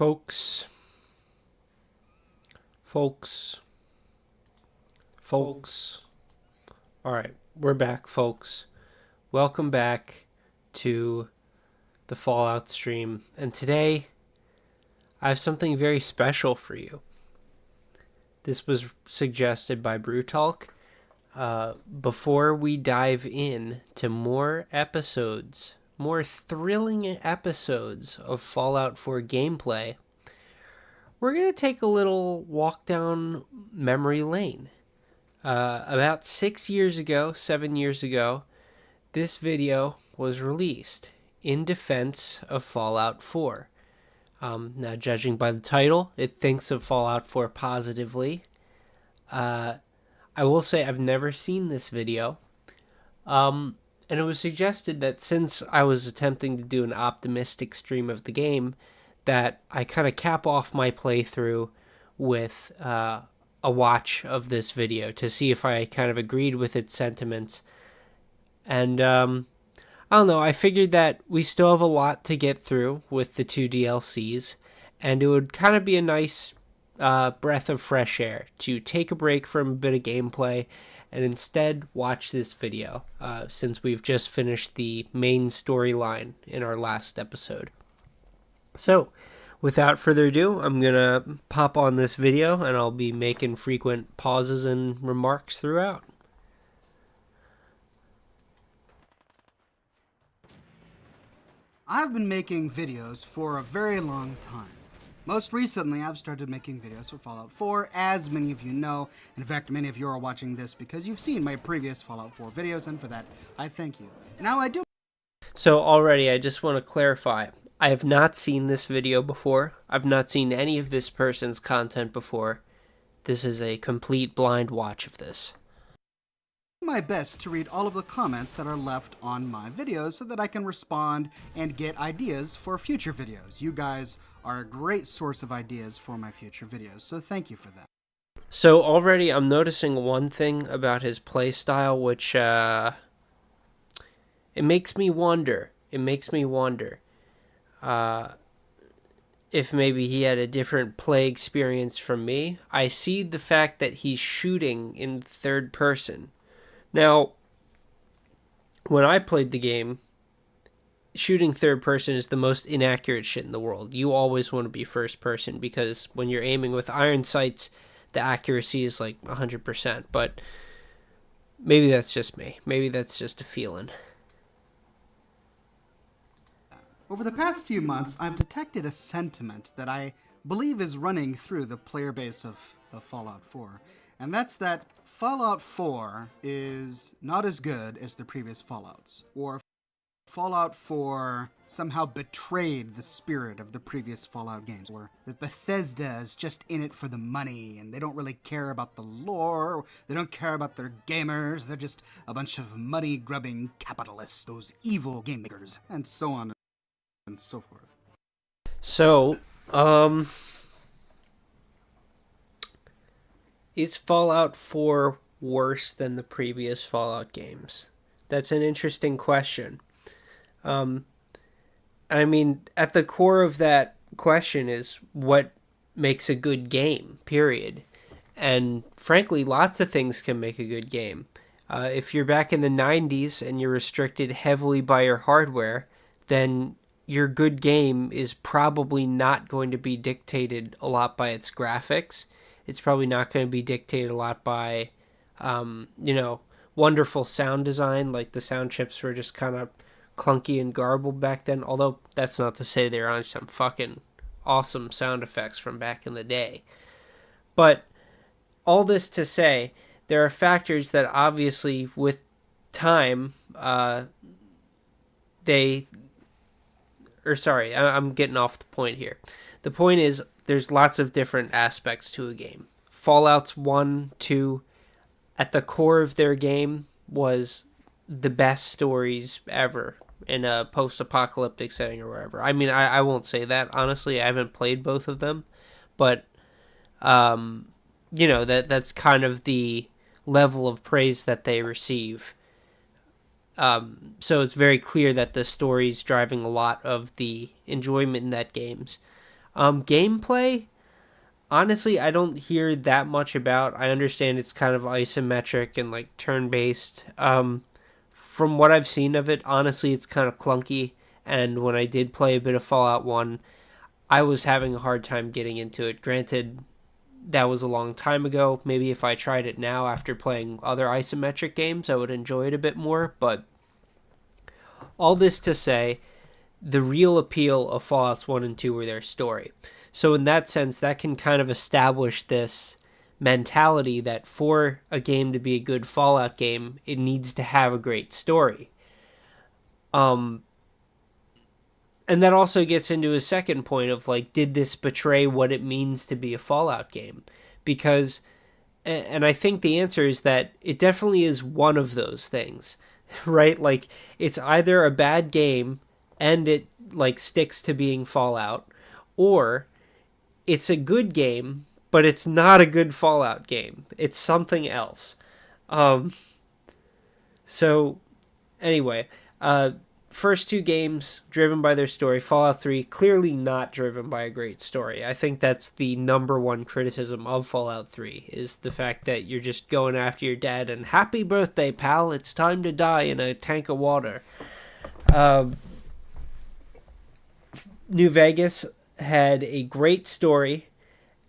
Folks, folks, folks. All right, we're back, folks. Welcome back to the Fallout stream. And today, I have something very special for you. This was suggested by Brutalk. Before we dive in to more episodes, more thrilling episodes of Fallout 4 gameplay, we're going to take a little walk down memory lane. About 7 years ago, this video was released in defense of Fallout 4. Now, judging by the title, it thinks of Fallout 4 positively. I will say I've never seen this video. And it was suggested that since I was attempting to do an optimistic stream of the game, that I kind of cap off my playthrough with a watch of this video to see if I kind of agreed with its sentiments. And I don't know, I figured that we still have a lot to get through with the 2 DLCs, and it would kind of be a nice breath of fresh air to take a break from a bit of gameplay and instead watch this video, since we've just finished the main storyline in our last episode. So, without further ado, I'm going to pop on this video, and I'll be making frequent pauses and remarks throughout. I've been making videos for a very long time. Most recently, I've started making videos for Fallout 4, as many of you know. In fact, many of you are watching this because you've seen my previous Fallout 4 videos, and for that, I thank you. Now, I do... So already, I just want to clarify. I have not seen this video before. I've not seen any of this person's content before. This is a complete blind watch of this. My best to read all of the comments that are left on my videos so that I can respond and get ideas for future videos. You guys are a great source of ideas for my future videos, so thank you for that. So already I'm noticing one thing about his playstyle, which it makes me wonder. If maybe he had a different play experience from me. I see the fact that he's shooting in third person. Now, when I played the game, shooting third person is the most inaccurate shit in the world. You always want to be first person because when you're aiming with iron sights, the accuracy is like 100%. But maybe that's just me. Maybe that's just a feeling. Over the past few months, I've detected a sentiment that I believe is running through the player base of Fallout 4. And that's that Fallout 4 is not as good as the previous Fallouts, or Fallout 4 somehow betrayed the spirit of the previous Fallout games, or that Bethesda is just in it for the money, and they don't really care about the lore, they don't care about their gamers, they're just a bunch of money-grubbing capitalists, those evil game makers, and so on and so forth. So, is Fallout 4 worse than the previous Fallout games? That's an interesting question. I mean, at the core of that question is what makes a good game, period. And frankly, lots of things can make a good game. If you're back in the 90s and you're restricted heavily by your hardware, then your good game is probably not going to be dictated a lot by its graphics. It's probably not going to be dictated a lot by, wonderful sound design. Like the sound chips were just kind of clunky and garbled back then. Although that's not to say there aren't some fucking awesome sound effects from back in the day. But all this to say, there are factors that obviously with time, I'm getting off the point here. The point is, there's lots of different aspects to a game. Fallouts 1, 2, at the core of their game was the best stories ever in a post-apocalyptic setting or wherever. I mean, I won't say that. Honestly, I haven't played both of them. But, that's kind of the level of praise that they receive. So it's very clear that the story's driving a lot of the enjoyment in that games. Gameplay, honestly, I don't hear that much about. I understand it's kind of isometric and like turn-based. From what I've seen of it, honestly, it's kind of clunky. And when I did play a bit of Fallout 1, I was having a hard time getting into it. Granted, that was a long time ago. Maybe if I tried it now after playing other isometric games, I would enjoy it a bit more. But all this to say, the real appeal of Fallouts 1 and 2 were their story. So, in that sense, that can kind of establish this mentality that for a game to be a good Fallout game, it needs to have a great story. And that also gets into a second point of like, did this betray what it means to be a Fallout game? Because, and I think the answer is that it definitely is one of those things, right? Like, it's either a bad game and it like sticks to being Fallout, or it's a good game, but it's not a good Fallout game. It's something else. Um, so anyway, first two games driven by their story. Fallout 3 clearly not driven by a great story. I think that's the number one criticism of Fallout 3 is the fact that you're just going after your dad and happy birthday, pal. It's time to die in a tank of water. New Vegas had a great story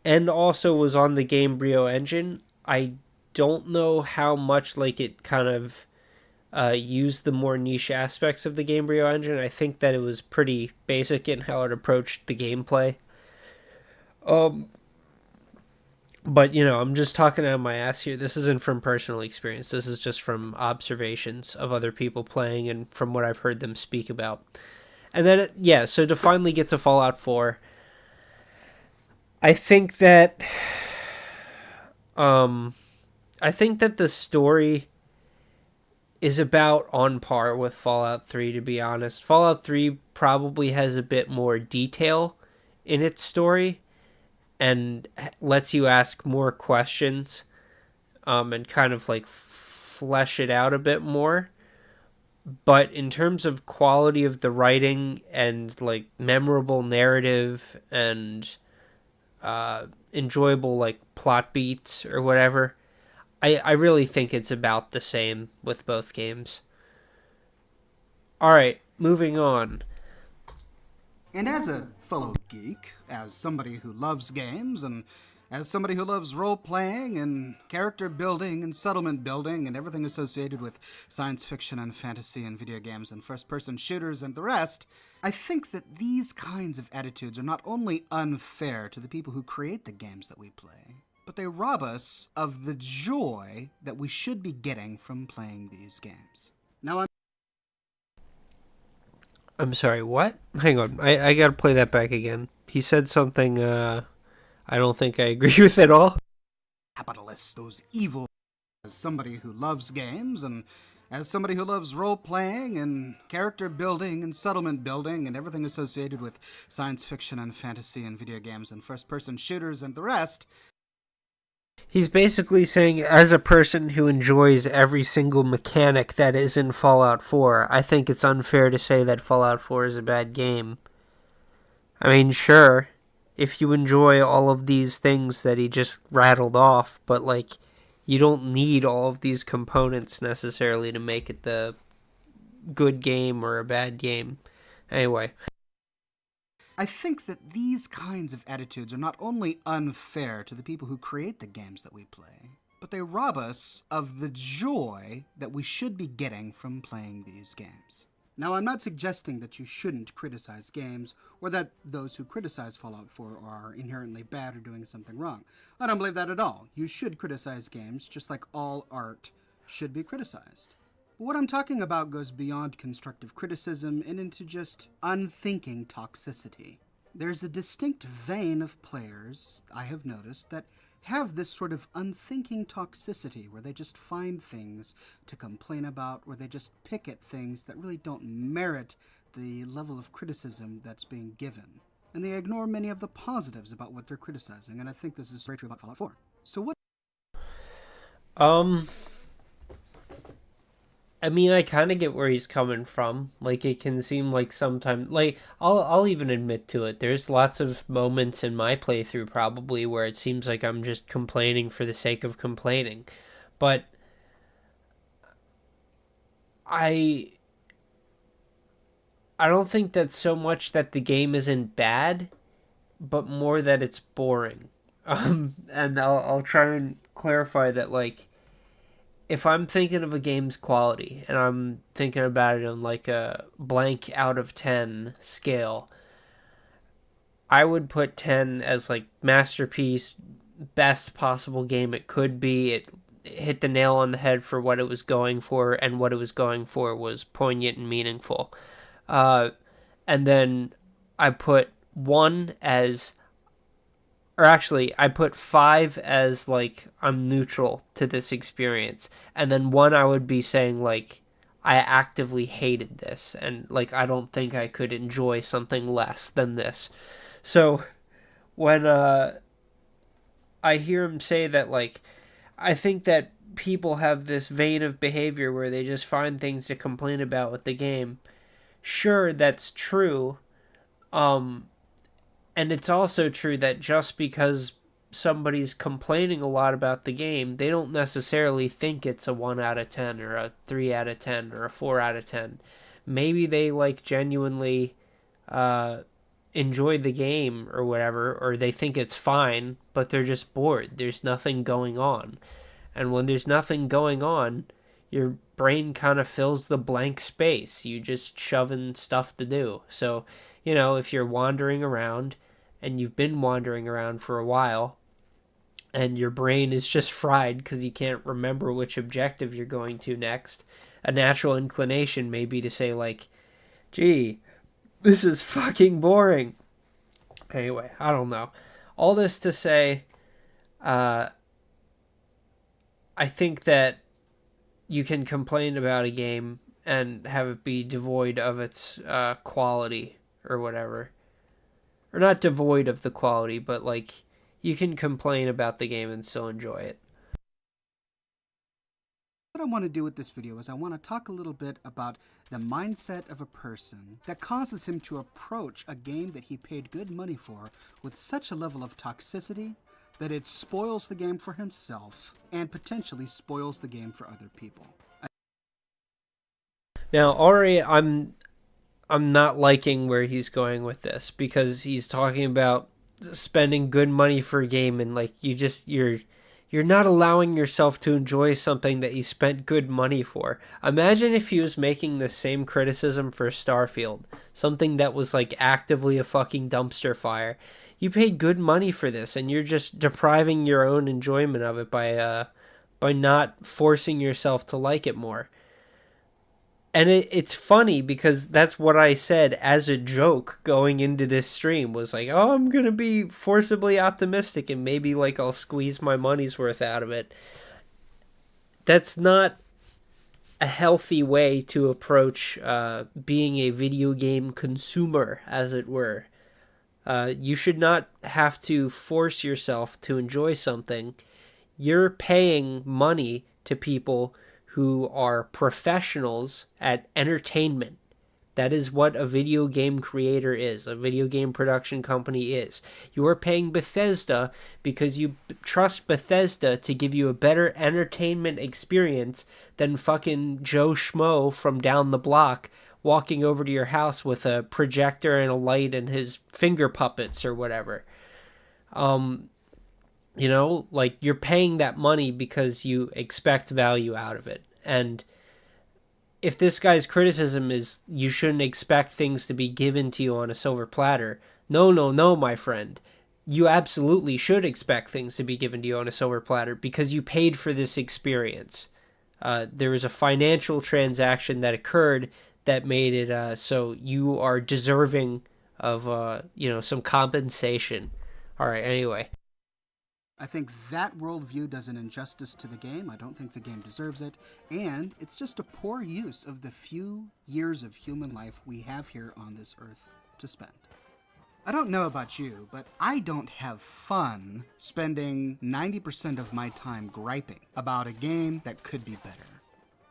and also was on the Gamebryo engine. I don't know how much like it kind of used the more niche aspects of the Gamebryo engine. I think that it was pretty basic in how it approached the gameplay. But you know, I'm just talking out of my ass here. This isn't from personal experience. This is just from observations of other people playing and from what I've heard them speak about. And then, yeah, so to finally get to Fallout 4, I think that, the story is about on par with Fallout 3, to be honest. Fallout 3 probably has a bit more detail in its story and lets you ask more questions, and kind of like flesh it out a bit more. But in terms of quality of the writing and like memorable narrative and enjoyable like plot beats or whatever, I really think it's about the same with both games. Alright, moving on. And as a fellow geek, as somebody who loves games, and as somebody who loves role-playing and character building and settlement building and everything associated with science fiction and fantasy and video games and first-person shooters and the rest, I think that these kinds of attitudes are not only unfair to the people who create the games that we play, but they rob us of the joy that we should be getting from playing these games. Now, I'm sorry, what? Hang on, I gotta play that back again. He said something, I don't think I agree with at all. capitalists, those evil, as somebody who loves games and as somebody who loves role-playing and character building and settlement building and everything associated with science fiction and fantasy and video games and first-person shooters and the rest. He's basically saying, as a person who enjoys every single mechanic that is in Fallout 4, I think it's unfair to say that Fallout 4 is a bad game. I mean, sure, if you enjoy all of these things that he just rattled off, but like, you don't need all of these components necessarily to make it the good game or a bad game. Anyway. I think that these kinds of attitudes are not only unfair to the people who create the games that we play, but they rob us of the joy that we should be getting from playing these games. Now, I'm not suggesting that you shouldn't criticize games, or that those who criticize Fallout 4 are inherently bad or doing something wrong. I don't believe that at all. You should criticize games, just like all art should be criticized. But what I'm talking about goes beyond constructive criticism and into just unthinking toxicity. There's a distinct vein of players, I have noticed, that have this sort of unthinking toxicity where they just find things to complain about, where they just pick at things that really don't merit the level of criticism that's being given. And they ignore many of the positives about what they're criticizing, and I think this is very true about Fallout 4. So what... I mean, I kind of get where he's coming from. Like, it can seem like sometimes, like, I'll even admit to it. There's lots of moments in my playthrough probably where it seems like I'm just complaining for the sake of complaining. But I I don't think that's so much that the game isn't bad, but more that it's boring. And I'll try and clarify that, like, if I'm thinking of a game's quality and I'm thinking about it on like a blank out of 10 scale, I would put 10 as like masterpiece, best possible game it could be. It hit the nail on the head for what it was going for, and what it was going for was poignant and meaningful. Uh, and then I put 1 as, or actually, I put 5 as like I'm neutral to this experience, and then 1 I would be saying like I actively hated this, and like I don't think I could enjoy something less than this. So when I hear him say that, like, I think that people have this vein of behavior where they just find things to complain about with the game. Sure, that's true. Um, and it's also true that just because somebody's complaining a lot about the game, they don't necessarily think it's a 1 out of 10 or a 3 out of 10 or a 4 out of 10. Maybe they like genuinely uh, enjoy the game or whatever, or they think it's fine, but they're just bored. There's nothing going on. And when there's nothing going on, your brain kind of fills the blank space. You just shoving stuff to do. So, if you're wandering around and you've been wandering around for a while and your brain is just fried because you can't remember which objective you're going to next, a natural inclination may be to say, like, gee, this is fucking boring. Anyway, I don't know. All this to say, uh, I think that you can complain about a game and have it be devoid of its quality or whatever. Or not devoid of the quality, but like you can complain about the game and still enjoy it. What I want to do with this video is I want to talk a little bit about the mindset of a person that causes him to approach a game that he paid good money for with such a level of toxicity that it spoils the game for himself and potentially spoils the game for other people. Now, already I'm not liking where he's going with this, because he's talking about spending good money for a game, and like you're not allowing yourself to enjoy something that you spent good money for. Imagine if he was making the same criticism for Starfield, something that was like actively a fucking dumpster fire. You paid good money for this, and you're just depriving your own enjoyment of it by not forcing yourself to like it more. And it's funny because that's what I said as a joke going into this stream, was like, oh, I'm going to be forcibly optimistic and maybe like I'll squeeze my money's worth out of it. That's not a healthy way to approach being a video game consumer, as it were. You should not have to force yourself to enjoy something. You're paying money to people who are professionals at entertainment. That is what a video game creator is, a video game production company is. You are paying Bethesda because you trust Bethesda to give you a better entertainment experience than fucking Joe Schmo from down the block walking over to your house with a projector and a light and his finger puppets or whatever. Like, you're paying that money because you expect value out of it. And if this guy's criticism is you shouldn't expect things to be given to you on a silver platter, no, my friend. You absolutely should expect things to be given to you on a silver platter because you paid for this experience. There was a financial transaction that occurred that made it so you are deserving of some compensation. All right, anyway. I think that worldview does an injustice to the game. I don't think the game deserves it. And it's just a poor use of the few years of human life we have here on this earth to spend. I don't know about you, but I don't have fun spending 90% of my time griping about a game that could be better.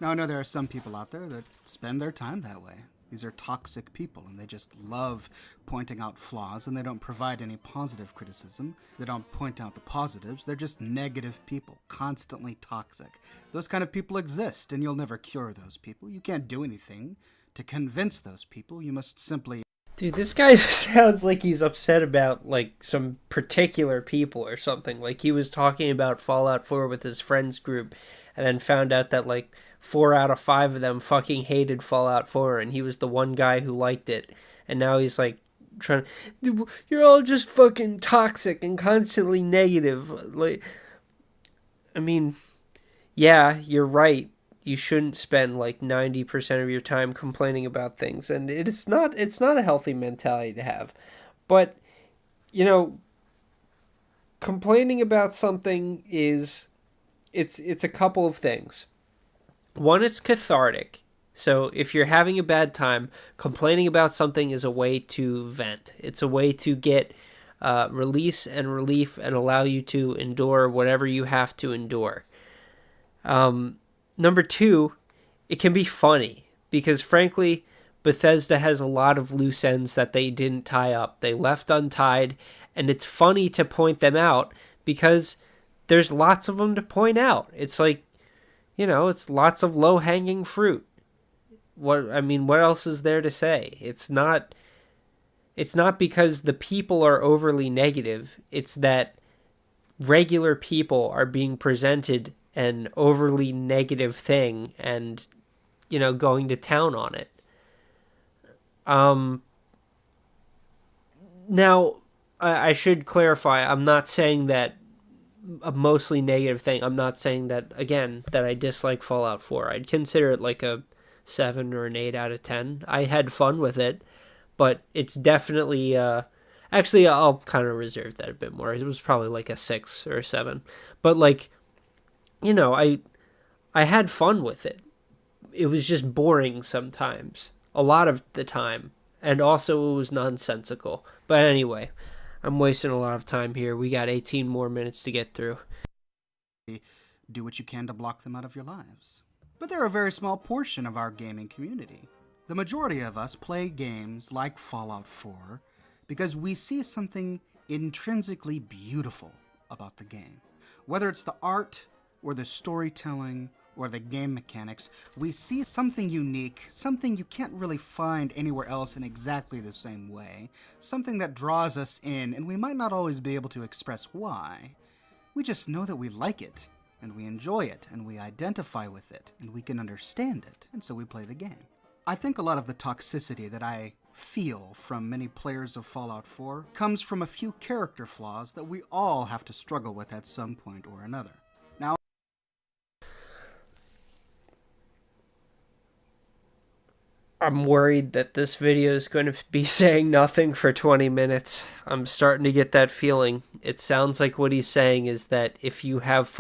Now, I know there are some people out there that spend their time that way. These are toxic people, and they just love pointing out flaws, and they don't provide any positive criticism. They don't point out the positives. They're just negative people, constantly toxic. Those kind of people exist, and you'll never cure those people. You can't do anything to convince those people. You must simply... Dude, this guy sounds like he's upset about, like, some particular people or something. Like, he was talking about Fallout 4 with his friends group, and then found out that, like, 4 out of 5 of them fucking hated Fallout 4, and he was the one guy who liked it. And now he's, like, trying to... You're all just fucking toxic and constantly negative. Like, I mean, yeah, you're right. You shouldn't spend like 90% of your time complaining about things, and it's not a healthy mentality to have. But, you know, complaining about something is it's a couple of things. One, it's cathartic. So if you're having a bad time, complaining about something is a way to vent. It's a way to get release and relief and allow you to endure whatever you have to endure. Number two, it can be funny because, frankly, Bethesda has a lot of loose ends that they didn't tie up. They left untied, and it's funny to point them out because there's lots of them to point out. It's like, you know, it's lots of low-hanging fruit. What else is there to say? It's not because the people are overly negative. It's that regular people are being presented an overly negative thing and, you know, going to town on it. Now, I should clarify, I'm not saying that a mostly negative thing. I'm not saying that, again, that I dislike Fallout 4. I'd consider it like a 7 or an 8 out of 10. I had fun with it, but it's definitely... actually, I'll kind of reserve that a bit more. It was probably like a 6 or a 7. But, like, you know, I had fun with it. It was just boring sometimes. A lot of the time. And also it was nonsensical. But anyway, I'm wasting a lot of time here. We got 18 more minutes to get through. Do what you can to block them out of your lives. But they're a very small portion of our gaming community. The majority of us play games like Fallout 4 because we see something intrinsically beautiful about the game. Whether it's the art, or the storytelling, or the game mechanics, we see something unique, something you can't really find anywhere else in exactly the same way, something that draws us in, and we might not always be able to express why. We just know that we like it, and we enjoy it, and we identify with it, and we can understand it, and so we play the game. I think a lot of the toxicity that I feel from many players of Fallout 4 comes from a few character flaws that we all have to struggle with at some point or another. Now, I'm worried that this video is going to be saying nothing for 20 minutes. I'm starting to get that feeling. It sounds like what he's saying is that if you have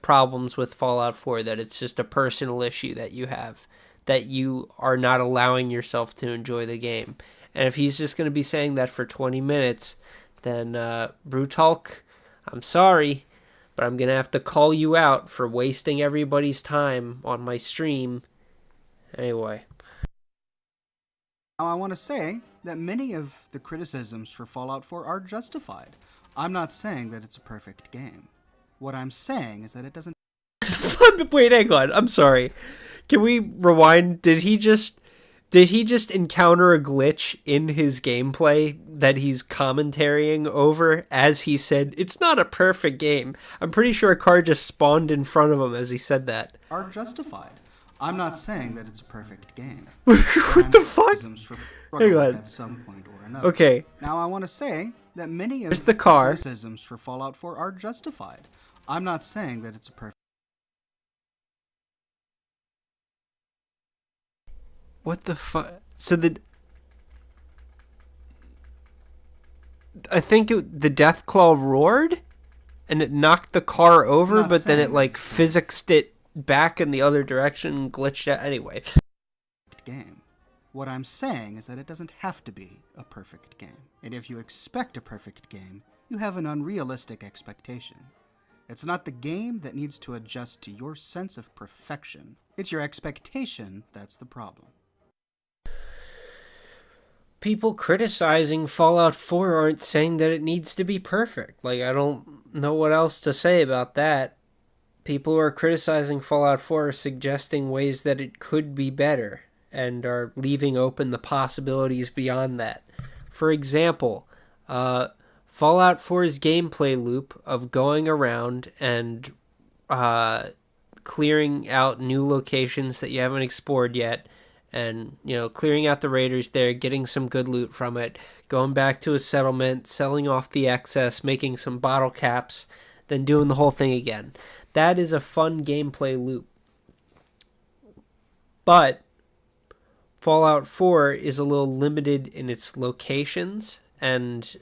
problems with Fallout 4, that it's just a personal issue that you have, that you are not allowing yourself to enjoy the game. And if he's just going to be saying that for 20 minutes, then Brutalk, I'm sorry, but I'm going to have to call you out for wasting everybody's time on my stream. Anyway. Now I want to say that many of the criticisms for Fallout 4 are justified. I'm not saying that it's a perfect game. What I'm saying is that it doesn't... Wait, hang on. I'm sorry. Can we rewind? Did he just encounter a glitch in his gameplay that he's commentarying over as he said, it's not a perfect game? I'm pretty sure a car just spawned in front of him as he said that. Are justified. I'm not saying that it's a perfect game. What the fuck? Hang on. At some point or another. Okay. Now I want to say that many of the car. criticisms for Fallout 4 are justified. I'm not saying that it's a perfect... What the fuck? So I think the Deathclaw roared, and it knocked the car over, but then it like physicsed it back in the other direction and glitched out. Anyway. Game. What I'm saying is that it doesn't have to be a perfect game. And if you expect a perfect game, you have an unrealistic expectation. It's not the game that needs to adjust to your sense of perfection. It's your expectation that's the problem. People criticizing Fallout 4 aren't saying that it needs to be perfect. Like, I don't know what else to say about that. People who are criticizing Fallout 4 are suggesting ways that it could be better and are leaving open the possibilities beyond that. For example, Fallout 4's gameplay loop of going around and clearing out new locations that you haven't explored yet, and clearing out the raiders there, getting some good loot from it, going back to a settlement, selling off the excess, making some bottle caps, then doing the whole thing again. That is a fun gameplay loop. But Fallout 4 is a little limited in its locations, and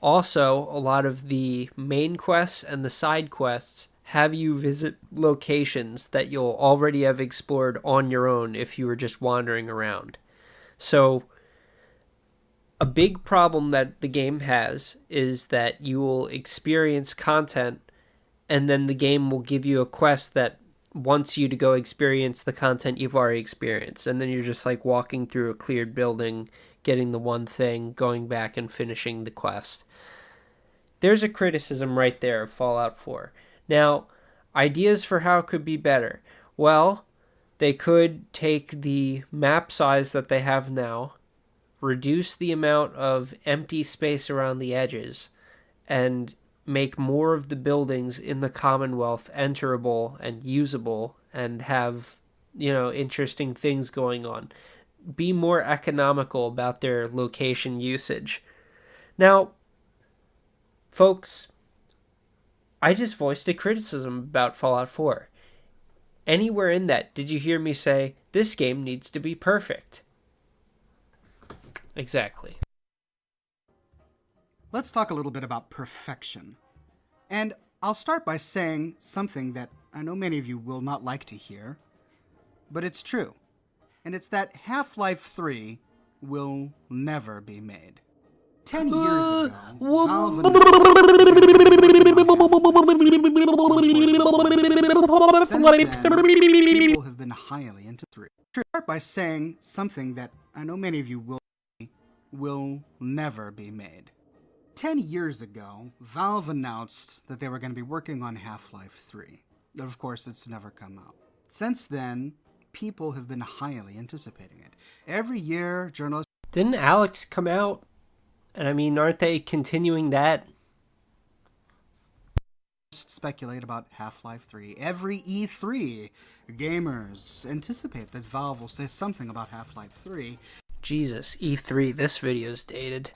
also a lot of the main quests and the side quests have you visit locations that you'll already have explored on your own if you were just wandering around. So a big problem that the game has is that you will experience content and then the game will give you a quest that wants you to go experience the content you've already experienced. And then you're just like walking through a cleared building, getting the one thing, going back and finishing the quest. There's a criticism right there of Fallout 4. Now, ideas for how it could be better. Well, they could take the map size that they have now, reduce the amount of empty space around the edges, and make more of the buildings in the Commonwealth enterable and usable and have, interesting things going on. Be more economical about their location usage. Now, folks, I just voiced a criticism about Fallout 4. Anywhere in that did you hear me say, this game needs to be perfect? Exactly. Let's talk a little bit about perfection. And I'll start by saying something that I know many of you will not like to hear, but it's true. And it's that Half-Life 3 will never be made. 10 years ago, Valve people have been highly into 3. Start by saying something that I know many of you will never be made. 10 years ago, Valve announced that they were going to be working on Half-Life 3. Of course, it's never come out. Since then, people have been highly anticipating it. Every year, journalists... Didn't Alex come out? And I mean, aren't they continuing that? Speculate about Half-Life 3. Every E3, gamers anticipate that Valve will say something about Half-Life 3. Jesus, E3, this video's dated.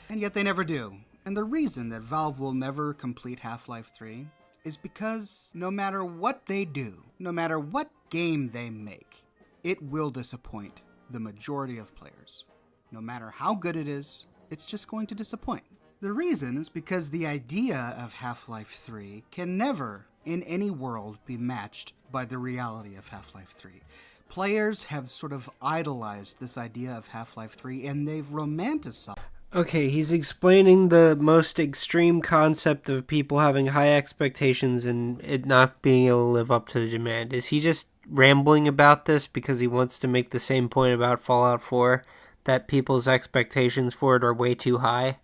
And yet they never do. And the reason that Valve will never complete Half-Life 3 is because no matter what they do, no matter what game they make, it will disappoint the majority of players. No matter how good it is, it's just going to disappoint. The reason is because the idea of Half-Life 3 can never, in any world, be matched by the reality of Half-Life 3. Players have sort of idolized this idea of Half-Life 3, and they've romanticized. Okay, he's explaining the most extreme concept of people having high expectations and it not being able to live up to the demand. Is he just rambling about this because he wants to make the same point about Fallout 4, that people's expectations for it are way too high?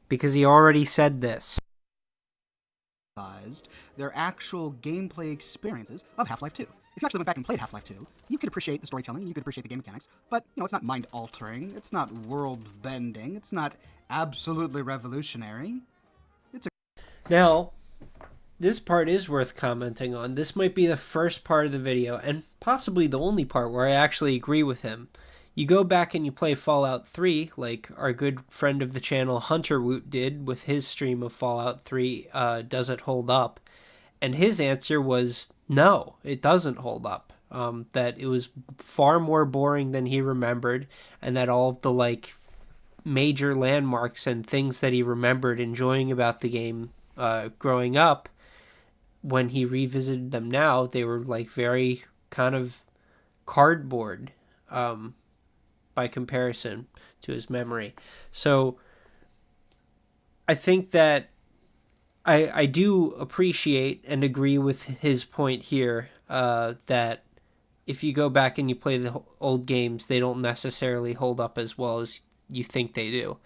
Because he already said this. Their actual gameplay experiences of Half-Life 2. If you actually went back and played Half-Life 2, you could appreciate the storytelling, you could appreciate the game mechanics, but, it's not mind-altering, it's not world-bending, it's not absolutely revolutionary. Now, this part is worth commenting on. This might be the first part of the video, and possibly the only part where I actually agree with him. You go back and you play Fallout 3, like our good friend of the channel Hunterwoot did with his stream of Fallout 3, does it hold up? And his answer was, no, it doesn't hold up. That it was far more boring than he remembered, and that all of the, major landmarks and things that he remembered enjoying about the game growing up, when he revisited them now, they were, very kind of cardboard, by comparison to his memory. So I think that I do appreciate and agree with his point here, that if you go back and you play the old games, they don't necessarily hold up as well as you think they do.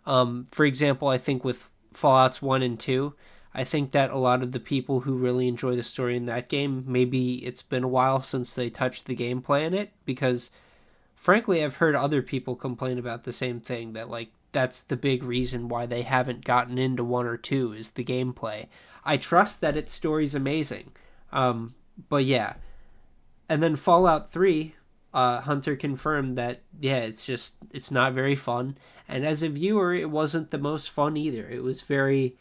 For example, I think with Fallouts 1 and 2, I think that a lot of the people who really enjoy the story in that game, maybe it's been a while since they touched the gameplay in it, because frankly, I've heard other people complain about the same thing, that like that's the big reason why they haven't gotten into 1 or 2 is the gameplay. I trust that its story's amazing. But yeah. And then Fallout 3, Hunter confirmed that, yeah, it's not very fun. And as a viewer, it wasn't the most fun either. It was very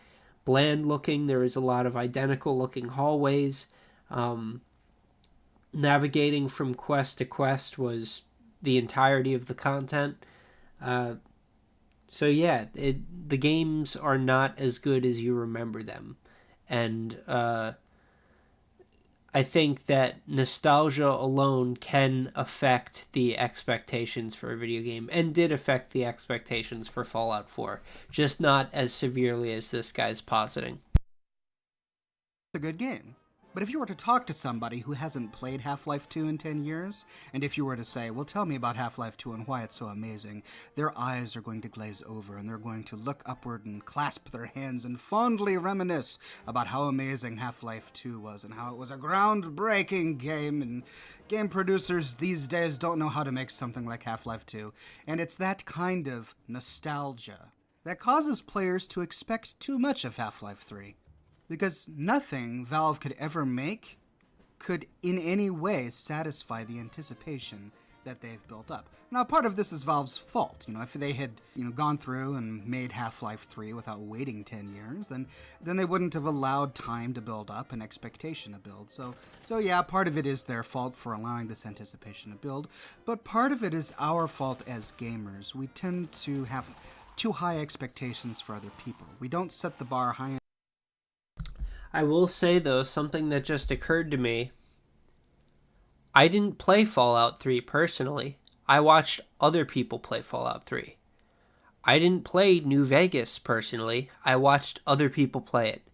bland looking. There was a lot of identical looking hallways. Navigating from quest to quest was the entirety of the content. So yeah, the games are not as good as you remember them. And I think that nostalgia alone can affect the expectations for a video game, and did affect the expectations for Fallout 4, just not as severely as this guy's positing. A good game. But if you were to talk to somebody who hasn't played Half-Life 2 in 10 years, and if you were to say, well, tell me about Half-Life 2 and why it's so amazing, their eyes are going to glaze over and they're going to look upward and clasp their hands and fondly reminisce about how amazing Half-Life 2 was and how it was a groundbreaking game, and game producers these days don't know how to make something like Half-Life 2. And it's that kind of nostalgia that causes players to expect too much of Half-Life 3. Because nothing Valve could ever make could in any way satisfy the anticipation that they've built up. Now, part of this is Valve's fault. If they had, gone through and made Half-Life 3 without waiting 10 years, then they wouldn't have allowed time to build up and expectation to build. So yeah, part of it is their fault for allowing this anticipation to build, but part of it is our fault as gamers. We tend to have too high expectations for other people. We don't set the bar high enough. I will say, though, something that just occurred to me. I didn't play Fallout 3 personally. I watched other people play Fallout 3. I didn't play New Vegas personally. I watched other people play it.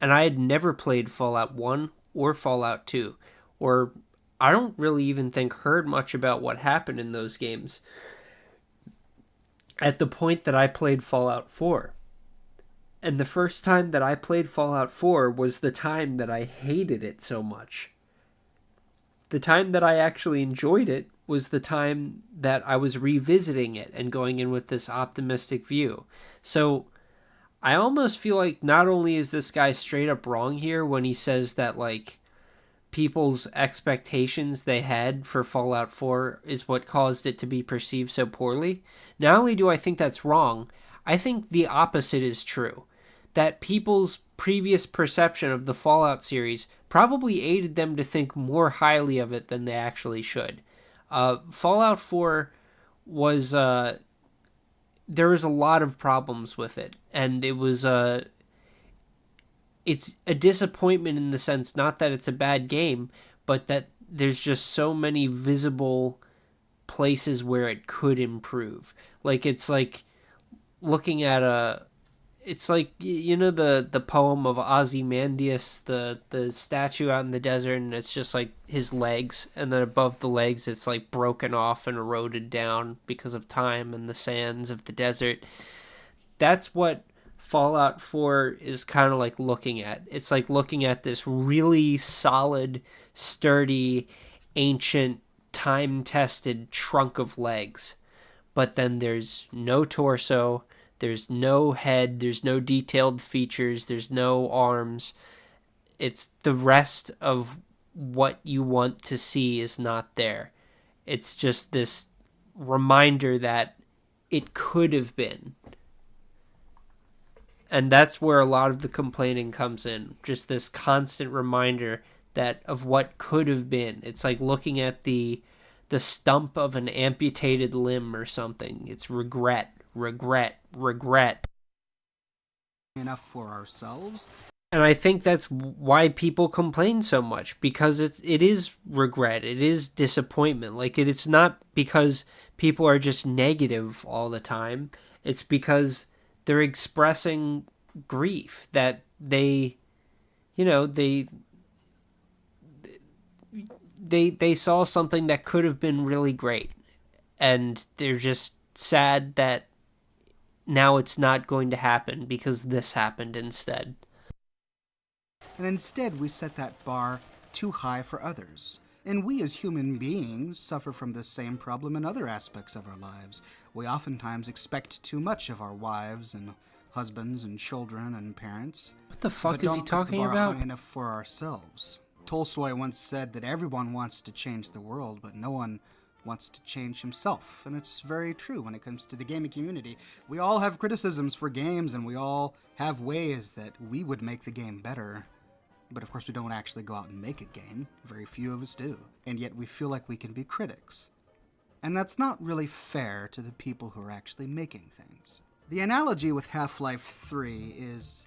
And I had never played Fallout 1 or Fallout 2. Or I don't really even think heard much about what happened in those games at the point that I played Fallout 4. And the first time that I played Fallout 4 was the time that I hated it so much. The time that I actually enjoyed it was the time that I was revisiting it and going in with this optimistic view. So I almost feel like not only is this guy straight up wrong here when he says that, like, people's expectations they had for Fallout 4 is what caused it to be perceived so poorly. Not only do I think that's wrong, I think the opposite is true. That people's previous perception of the Fallout series probably aided them to think more highly of it than they actually should. Fallout 4 was, there was a lot of problems with it, and it's a disappointment in the sense, not that it's a bad game, but that there's just so many visible places where it could improve. Like, it's like looking at it's like, the poem of Ozymandias, the statue out in the desert, and it's just like his legs, and then above the legs it's like broken off and eroded down because of time and the sands of the desert. That's what Fallout 4 is kind of like looking at. It's like looking at this really solid, sturdy, ancient, time-tested trunk of legs. But then there's no torso, there's no head, there's no detailed features, there's no arms. It's the rest of what you want to see is not there. It's just this reminder that it could have been. And that's where a lot of the complaining comes in. Just this constant reminder that of what could have been. It's like looking at the stump of an amputated limb or something. It's regret. Enough for ourselves. And I think that's why people complain so much, because it is regret, it is disappointment. Like, it's not because people are just negative all the time. It's because they're expressing grief that they, you know, they saw something that could have been really great, and they're just sad that now it's not going to happen because this happened instead. And instead, we set that bar too high for others. And we as human beings suffer from this same problem in other aspects of our lives. We oftentimes expect too much of our wives and husbands and children and parents. What the fuck but is he don't put talking the bar about? high enough for ourselves. Tolstoy once said that everyone wants to change the world, but no one wants to change himself. And it's very true when it comes to the gaming community. We all have criticisms for games, and we all have ways that we would make the game better. But of course we don't actually go out and make a game. Very few of us do. And yet we feel like we can be critics. And that's not really fair to the people who are actually making things. The analogy with Half-Life 3 is...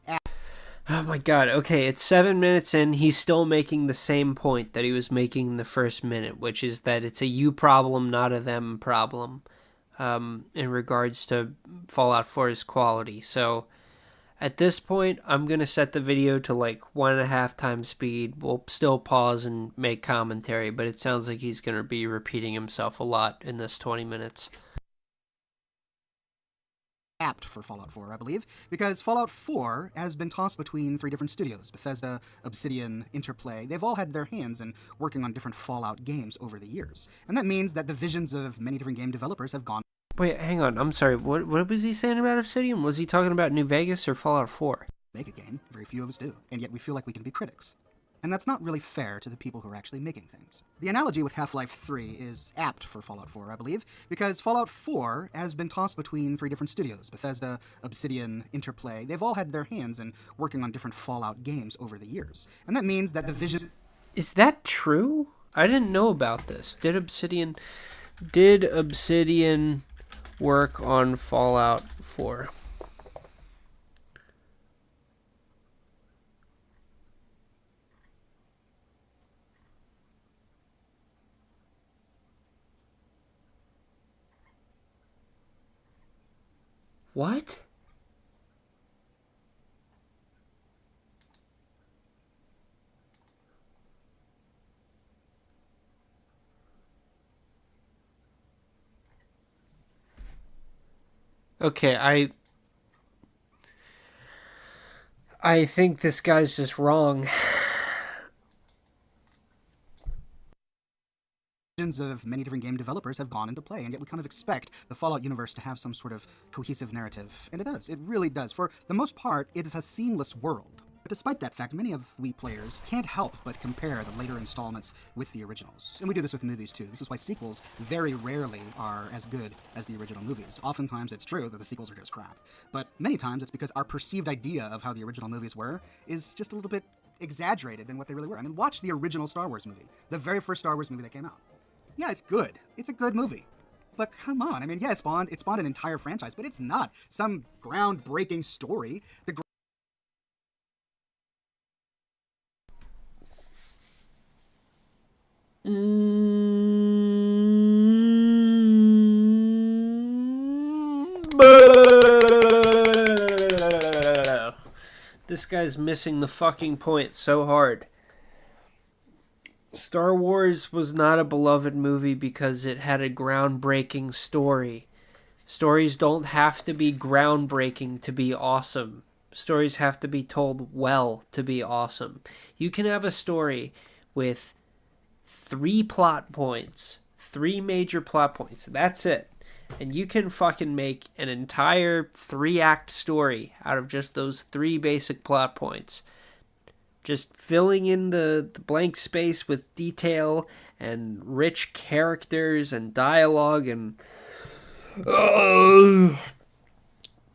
Oh my god, okay, it's 7 minutes in, he's still making the same point that he was making in the first minute, which is that it's a you problem, not a them problem, in regards to Fallout 4's quality. So, at this point, I'm going to set the video to like 1.5 times speed. We'll still pause and make commentary, but it sounds like he's going to be repeating himself a lot in this 20 minutes. Apt for Fallout 4, I believe, because Fallout 4 has been tossed between 3 different studios, Bethesda, Obsidian, Interplay. They've all had their hands in working on different Fallout games over the years. And that means that the visions of many different game developers have gone... Wait, hang on, I'm sorry, what was he saying about Obsidian? Was he talking about New Vegas or Fallout 4? Make a game, very few of us do, and yet we feel like we can be critics. And that's not really fair to the people who are actually making things. The analogy with Half-Life 3 is apt for Fallout 4, I believe, because Fallout 4 has been tossed between 3 different studios, Bethesda, Obsidian, Interplay. They've all had their hands in working on different Fallout games over the years. And that means that the vision... Is that true? I didn't know about this. Did Obsidian work on Fallout 4? What? Okay, I think this guy's just wrong. of many different game developers have gone into play, and yet we kind of expect the Fallout universe to have some sort of cohesive narrative. And it does. It really does. For the most part, it is a seamless world. But despite that fact, many of we players can't help but compare the later installments with the originals. And we do this with movies too. This is why sequels very rarely are as good as the original movies. Oftentimes it's true that the sequels are just crap. But many times it's because our perceived idea of how the original movies were is just a little bit exaggerated than what they really were. I mean, watch the original Star Wars movie. The very first Star Wars movie that came out. Yeah, it's good. It's a good movie. But come on, I mean, yeah, it spawned an entire franchise, but it's not some groundbreaking story. This guy's missing the fucking point so hard. Star Wars was not a beloved movie because it had a groundbreaking story. Stories don't have to be groundbreaking to be awesome. Stories have to be told well to be awesome. You can have a story with 3 plot points, 3 major plot points. That's it. And you can fucking make an entire 3-act story out of just those 3 basic plot points. Just filling in the blank space with detail and rich characters and dialogue and...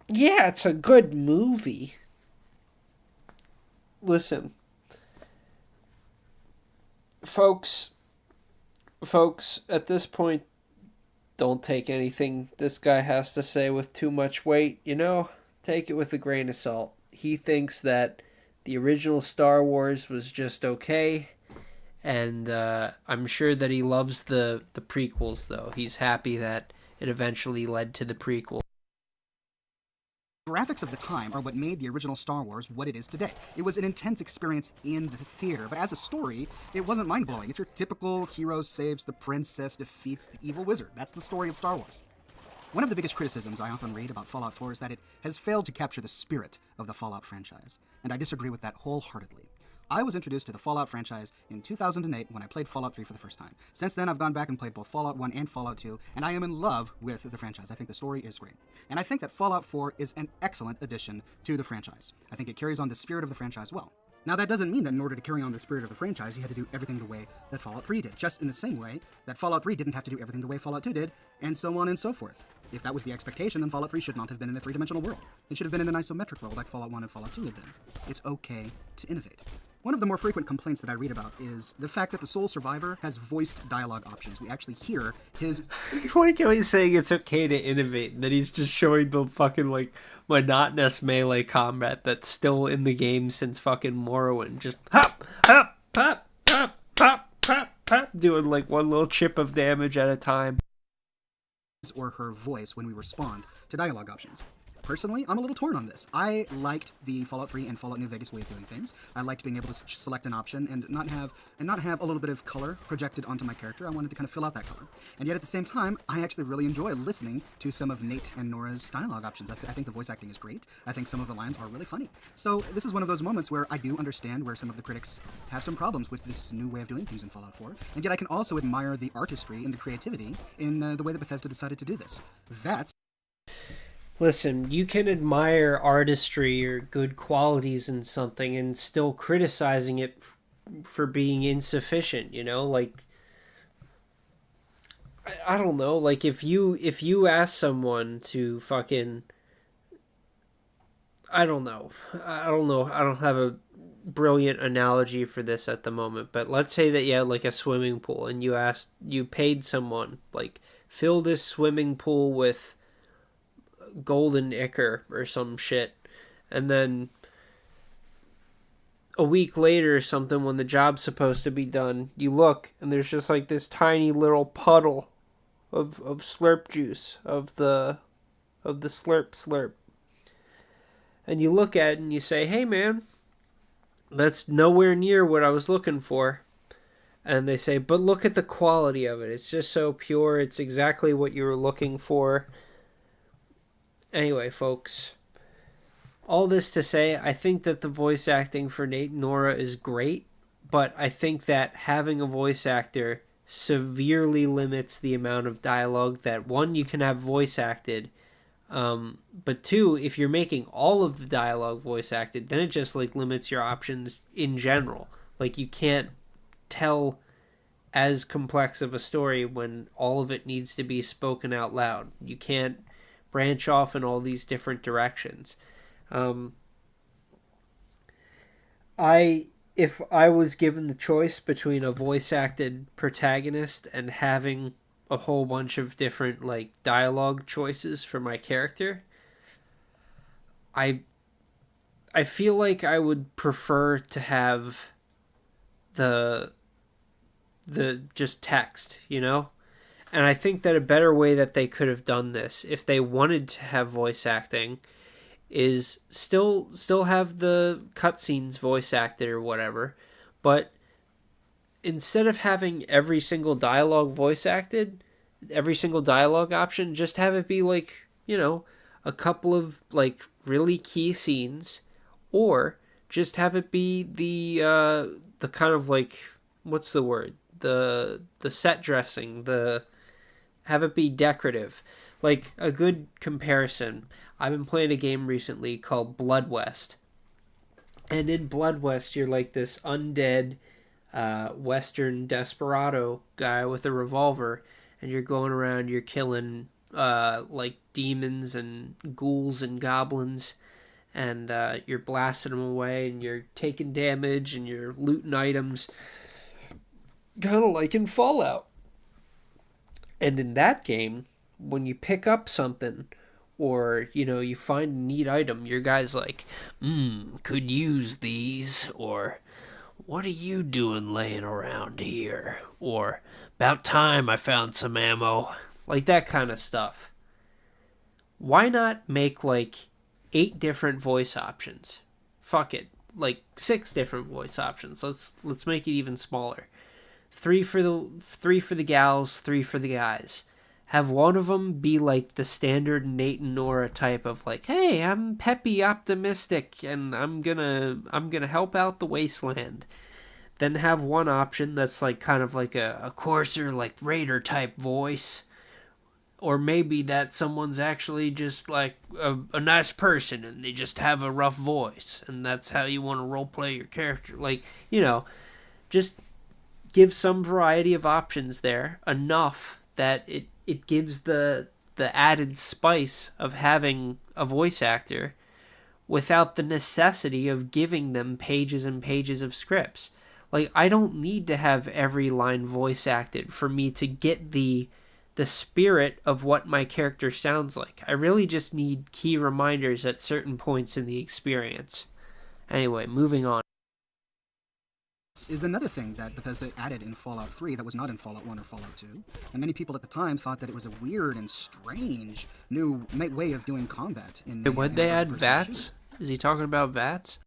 yeah, it's a good movie. Listen. Folks, at this point, don't take anything this guy has to say with too much weight, you know? Take it with a grain of salt. He thinks that the original Star Wars was just okay, and I'm sure that he loves the prequels, though. He's happy that it eventually led to the prequel. graphics of the time are what made the original Star Wars what it is today. It was an intense experience in the theater, but as a story, it wasn't mind-blowing. It's your typical hero saves the princess, defeats the evil wizard. That's the story of Star Wars. One of the biggest criticisms I often read about Fallout 4 is that it has failed to capture the spirit of the Fallout franchise, and I disagree with that wholeheartedly. I was introduced to the Fallout franchise in 2008 when I played Fallout 3 for the first time. Since then, I've gone back and played both Fallout 1 and Fallout 2, and I am in love with the franchise. I think the story is great. And I think that Fallout 4 is an excellent addition to the franchise. I think it carries on the spirit of the franchise well. Now, that doesn't mean that in order to carry on the spirit of the franchise, you had to do everything the way that Fallout 3 did, just in the same way that Fallout 3 didn't have to do everything the way Fallout 2 did, and so on and so forth. If that was the expectation, then Fallout 3 should not have been in a three-dimensional world. It should have been in an isometric world like Fallout 1 and Fallout 2 had been. It's okay to innovate. One of the more frequent complaints that I read about is the fact that the sole survivor has voiced dialogue options. We actually hear his... Like how he's saying it's okay to innovate, and then he's just showing the fucking, like, monotonous melee combat that's still in the game since fucking Morrowind. Just hop, hop, pop, pop, pop, pop, pop, doing, like, one little chip of damage at a time. Or her voice when we respond to dialogue options. Personally, I'm a little torn on this. I liked the Fallout 3 and Fallout New Vegas way of doing things. I liked being able to select an option and not have a little bit of color projected onto my character. I wanted to kind of fill out that color. And yet at the same time, I actually really enjoy listening to some of Nate and Nora's dialogue options. I think the voice acting is great. I think some of the lines are really funny. So this is one of those moments where I do understand where some of the critics have some problems with this new way of doing things in Fallout 4. And yet I can also admire the artistry and the creativity in the way that Bethesda decided to do this. Listen, you can admire artistry or good qualities in something and still criticizing it for being insufficient, you know? Like, I don't know, like, if you ask someone to fucking... I don't know, I don't have a brilliant analogy for this at the moment, but let's say that you had, like, a swimming pool, and you paid someone, like, fill this swimming pool with golden ichor or some shit, and then a week later or something, when the job's supposed to be done, you look and there's just like this tiny little puddle of slurp juice of the slurp, and you look at it and you say, hey man, that's nowhere near what I was looking for. And they say, but look at the quality of it, it's just so pure, it's exactly what you were looking for. Anyway, folks, all this to say, I think that the voice acting for Nate and Nora is great, but I think that having a voice actor severely limits the amount of dialogue that, one, you can have voice acted, but two, if you're making all of the dialogue voice acted, then it just, like, limits your options in general. Like, you can't tell as complex of a story when all of it needs to be spoken out loud. You can't branch off in all these different directions. If I was given the choice between a voice acted protagonist and having a whole bunch of different, like, dialogue choices for my character, I feel like I would prefer to have the just text, you know? And I think that a better way that they could have done this, if they wanted to have voice acting, is still have the cutscenes voice acted or whatever, but instead of having every single dialogue voice acted, every single dialogue option, just have it be, like, you know, a couple of, like, really key scenes, or just have it be the kind of, like, what's the word? The set dressing, have it be decorative. Like, a good comparison, I've been playing a game recently called Blood West. And in Blood West, you're like this undead Western desperado guy with a revolver, and you're going around, you're killing like demons and ghouls and goblins, and you're blasting them away, and you're taking damage, and you're looting items, kind of like in Fallout. And in that game, when you pick up something, or, you know, you find a neat item, your guy's like, could use these, or, what are you doing laying around here, or, about time I found some ammo, like that kind of stuff. Why not make, like, 8 different voice options. Fuck it, like 6 different voice options. Let's make it even smaller. 3 for the gals, 3 for the guys. Have one of them be like the standard Nate and Nora type of like, hey, I'm peppy, optimistic, and I'm gonna help out the wasteland. Then have one option that's like kind of like a coarser, like Raider type voice. Or maybe that someone's actually just like a nice person and they just have a rough voice. And that's how you want to roleplay your character. Like, just give some variety of options there. Enough that it gives the added spice of having a voice actor without the necessity of giving them pages and pages of scripts. Like, I don't need to have every line voice acted for me to get the spirit of what my character sounds like. I really just need key reminders at certain points in the experience. Anyway, moving on. This is another thing that Bethesda added in Fallout 3 that was not in Fallout 1 or Fallout 2. And many people at the time thought that it was a weird and strange new way of doing combat. Would they add VATS? Is he talking about VATS?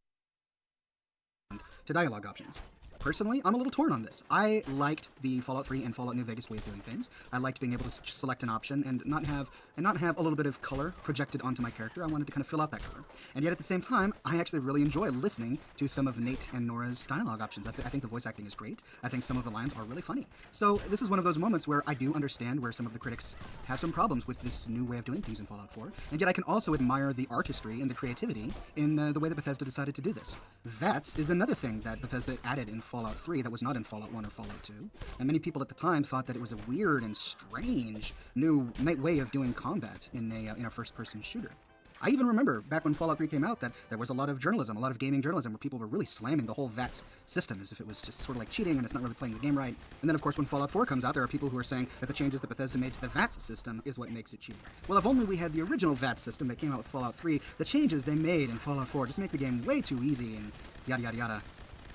To dialogue options. Personally, I'm a little torn on this. I liked the Fallout 3 and Fallout New Vegas way of doing things. I liked being able to select an option and not have a little bit of color projected onto my character. I wanted to kind of fill out that color. And yet at the same time, I actually really enjoy listening to some of Nate and Nora's dialogue options. I think the voice acting is great. I think some of the lines are really funny. So this is one of those moments where I do understand where some of the critics have some problems with this new way of doing things in Fallout 4. And yet I can also admire the artistry and the creativity in the way that Bethesda decided to do this. VATS is another thing that Bethesda added in Fallout 3 that was not in Fallout 1 or Fallout 2. And many people at the time thought that it was a weird and strange new way of doing combat in a first-person shooter. I even remember back when Fallout 3 came out that there was a lot of journalism, a lot of gaming journalism, where people were really slamming the whole VATS system as if it was just sort of like cheating and it's not really playing the game right. And then, of course, when Fallout 4 comes out, there are people who are saying that the changes that Bethesda made to the VATS system is what makes it cheating. Well, if only we had the original VATS system that came out with Fallout 3, the changes they made in Fallout 4 just make the game way too easy and yada yada yada.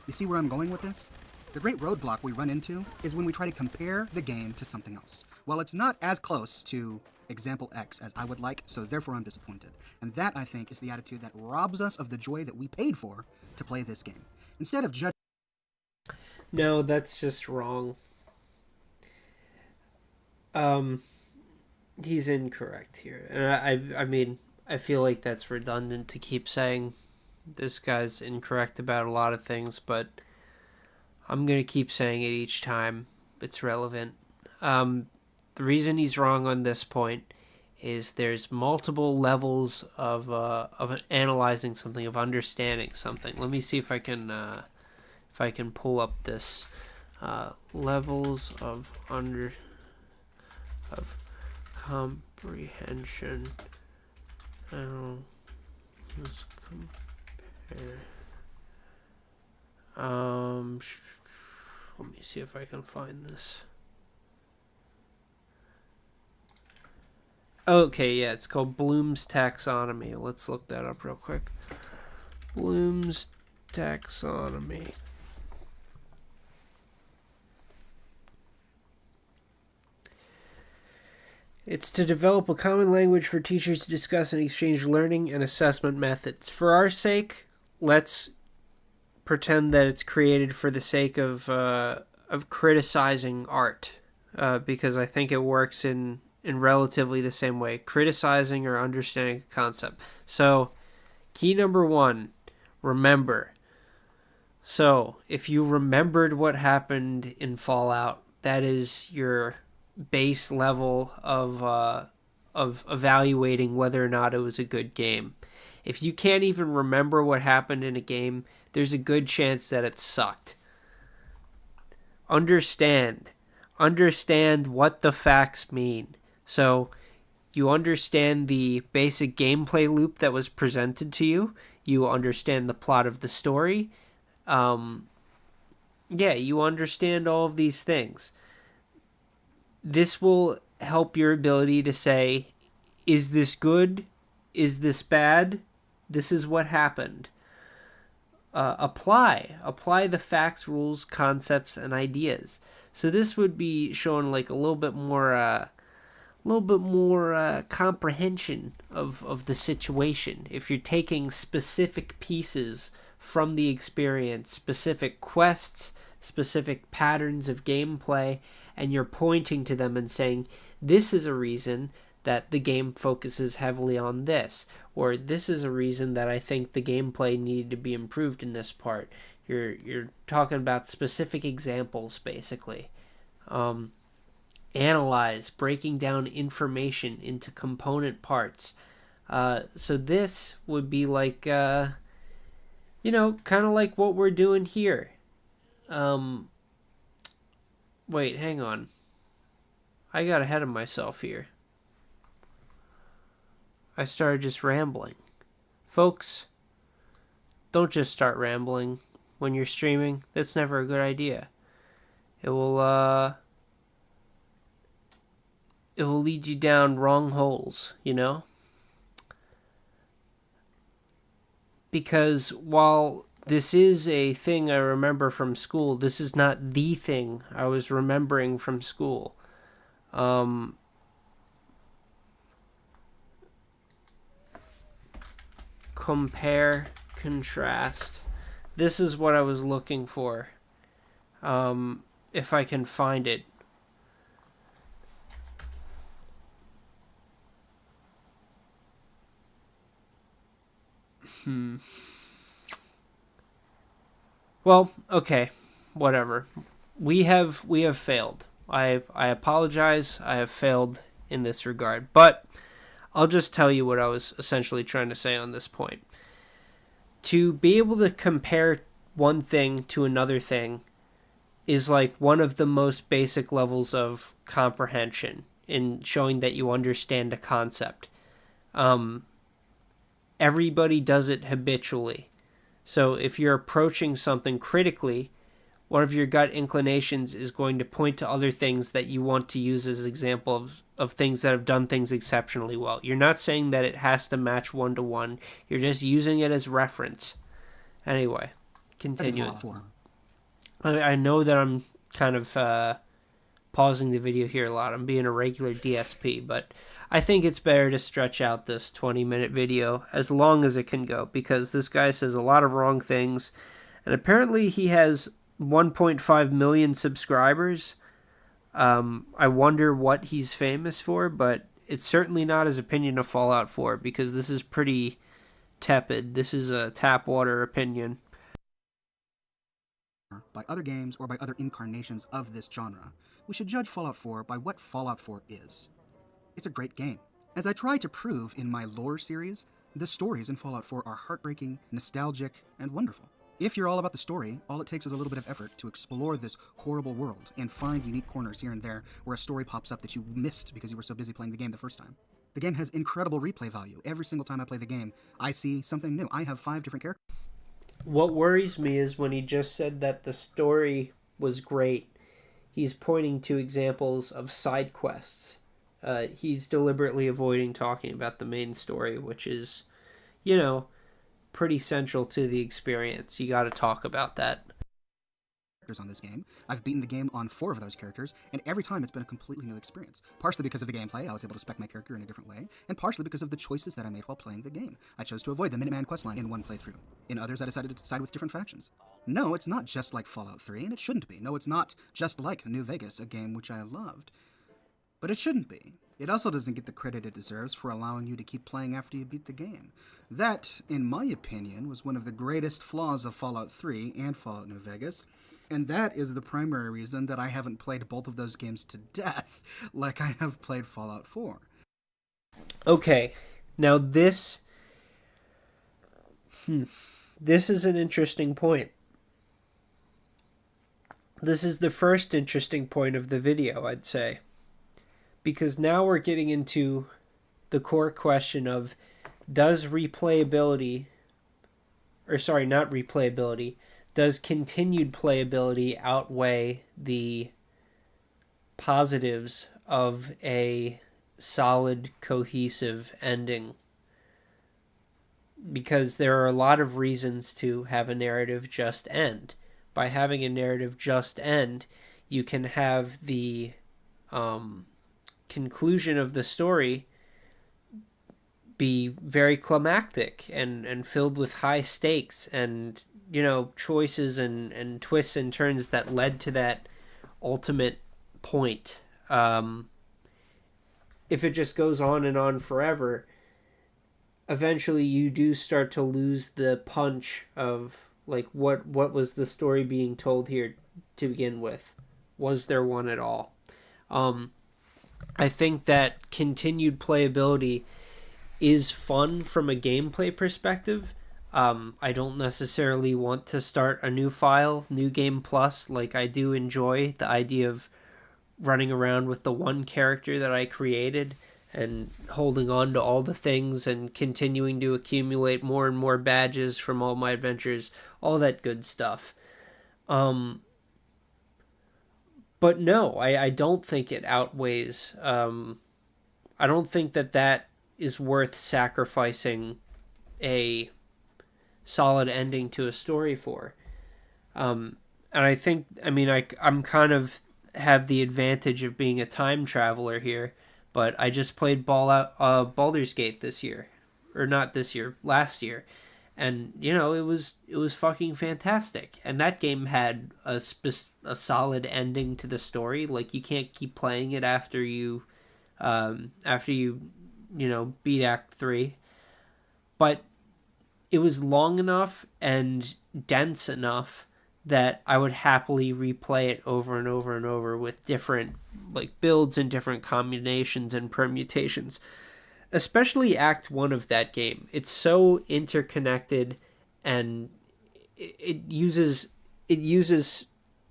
You see where I'm going with this? The great roadblock we run into is when we try to compare the game to something else. Well, it's not as close to example X as I would like, so therefore I'm disappointed. And that, I think, is the attitude that robs us of the joy that we paid for to play this game. Instead of judging... No, that's just wrong. He's incorrect here. And I mean, I feel like that's redundant to keep saying this guy's incorrect about a lot of things, but I'm going to keep saying it each time it's relevant. The reason he's wrong on this point is there's multiple levels of analyzing something, of understanding something. Let me see if I can pull up this levels of comprehension. Let's compare. Let me see if I can find this. Okay, yeah, it's called Bloom's Taxonomy. Let's look that up real quick. Bloom's Taxonomy. It's to develop a common language for teachers to discuss and exchange learning and assessment methods. For our sake, let's pretend that it's created for the sake of criticizing art, because I think it works in relatively the same way, criticizing or understanding a concept. So, key number 1, remember. So, if you remembered what happened in Fallout, that is your base level of evaluating whether or not it was a good game. If you can't even remember what happened in a game, there's a good chance that it sucked. Understand what the facts mean. So you understand the basic gameplay loop that was presented to you. You understand the plot of the story. You understand all of these things. This will help your ability to say, is this good? Is this bad? This is what happened. Apply the facts, rules, concepts, and ideas. So this would be shown like a little bit more little bit more comprehension of the situation. If you're taking specific pieces from the experience, specific quests, specific patterns of gameplay, and you're pointing to them and saying, this is a reason that the game focuses heavily on this, or this is a reason that I think the gameplay needed to be improved in this part. You're talking about specific examples, basically. Analyze, breaking down information into component parts. So this would be like, kind of like what we're doing here. Wait, hang on. I got ahead of myself here. I started just rambling. Folks, don't just start rambling when you're streaming. That's never a good idea. It will lead you down wrong holes, Because while this is a thing I remember from school, this is not the thing I was remembering from school. Compare, contrast. This is what I was looking for. If I can find it. Well, okay, whatever. We have failed. I apologize. I have failed in this regard, but I'll just tell you what I was essentially trying to say on this point. To be able to compare one thing to another thing is like one of the most basic levels of comprehension in showing that you understand a concept. Everybody does it habitually. So if you're approaching something critically, one of your gut inclinations is going to point to other things that you want to use as examples of things that have done things exceptionally well. You're not saying that it has to match one-to-one. You're just using it as reference. Anyway, continuing. I know that I'm kind of pausing the video here a lot. I'm being a regular DSP, but I think it's better to stretch out this 20-minute video as long as it can go, because this guy says a lot of wrong things, and apparently he has 1.5 million subscribers. I wonder what he's famous for, but it's certainly not his opinion of Fallout 4, because this is pretty tepid. This is a tap water opinion. By other games or by other incarnations of this genre, we should judge Fallout 4 by what Fallout 4 is. It's a great game. As I try to prove in my lore series, the stories in Fallout 4 are heartbreaking, nostalgic, and wonderful. If you're all about the story, all it takes is a little bit of effort to explore this horrible world and find unique corners here and there where a story pops up that you missed because you were so busy playing the game the first time. The game has incredible replay value. Every single time I play the game, I see something new. I have 5 different characters. What worries me is when he just said that the story was great, he's pointing to examples of side quests. He's deliberately avoiding talking about the main story, which is, pretty central to the experience. You got to talk about that. On this game, I've beaten the game on 4 of those characters, and every time it's been a completely new experience. Partially because of the gameplay, I was able to spec my character in a different way, and partially because of the choices that I made while playing the game. I chose to avoid the Minuteman questline in one playthrough. In others, I decided to side with different factions. No, it's not just like Fallout 3, and it shouldn't be. No, it's not just like New Vegas, a game which I loved. But it shouldn't be. It also doesn't get the credit it deserves for allowing you to keep playing after you beat the game. That, in my opinion, was one of the greatest flaws of Fallout 3 and Fallout New Vegas, and that is the primary reason that I haven't played both of those games to death like I have played Fallout 4. Okay, now this is an interesting point. This is the first interesting point of the video, I'd say. Because now we're getting into the core question of, does replayability, or sorry, not replayability, does continued playability outweigh the positives of a solid, cohesive ending? Because there are a lot of reasons to have a narrative just end. By having a narrative just end, you can have the conclusion of the story be very climactic and filled with high stakes and, choices and twists and turns that led to that ultimate point. If it just goes on and on forever, eventually you do start to lose the punch of like what was the story being told here to begin with. Was there one at all? I think that continued playability is fun from a gameplay perspective. I don't necessarily want to start a new file, new game plus. Like, I do enjoy the idea of running around with the one character that I created and holding on to all the things and continuing to accumulate more and more badges from all my adventures, all that good stuff. But no, I don't think it outweighs. I don't think that is worth sacrificing a solid ending to a story for. And I think, I'm kind of have the advantage of being a time traveler here, but I just played Baldur's Gate this year, or not this year, last year, and it was fucking fantastic. And that game had a solid ending to the story. Like, you can't keep playing it after you beat Act 3, but it was long enough and dense enough that I would happily replay it over and over and over with different like builds and different combinations and permutations. Especially Act 1 of that game. It's so interconnected, and it uses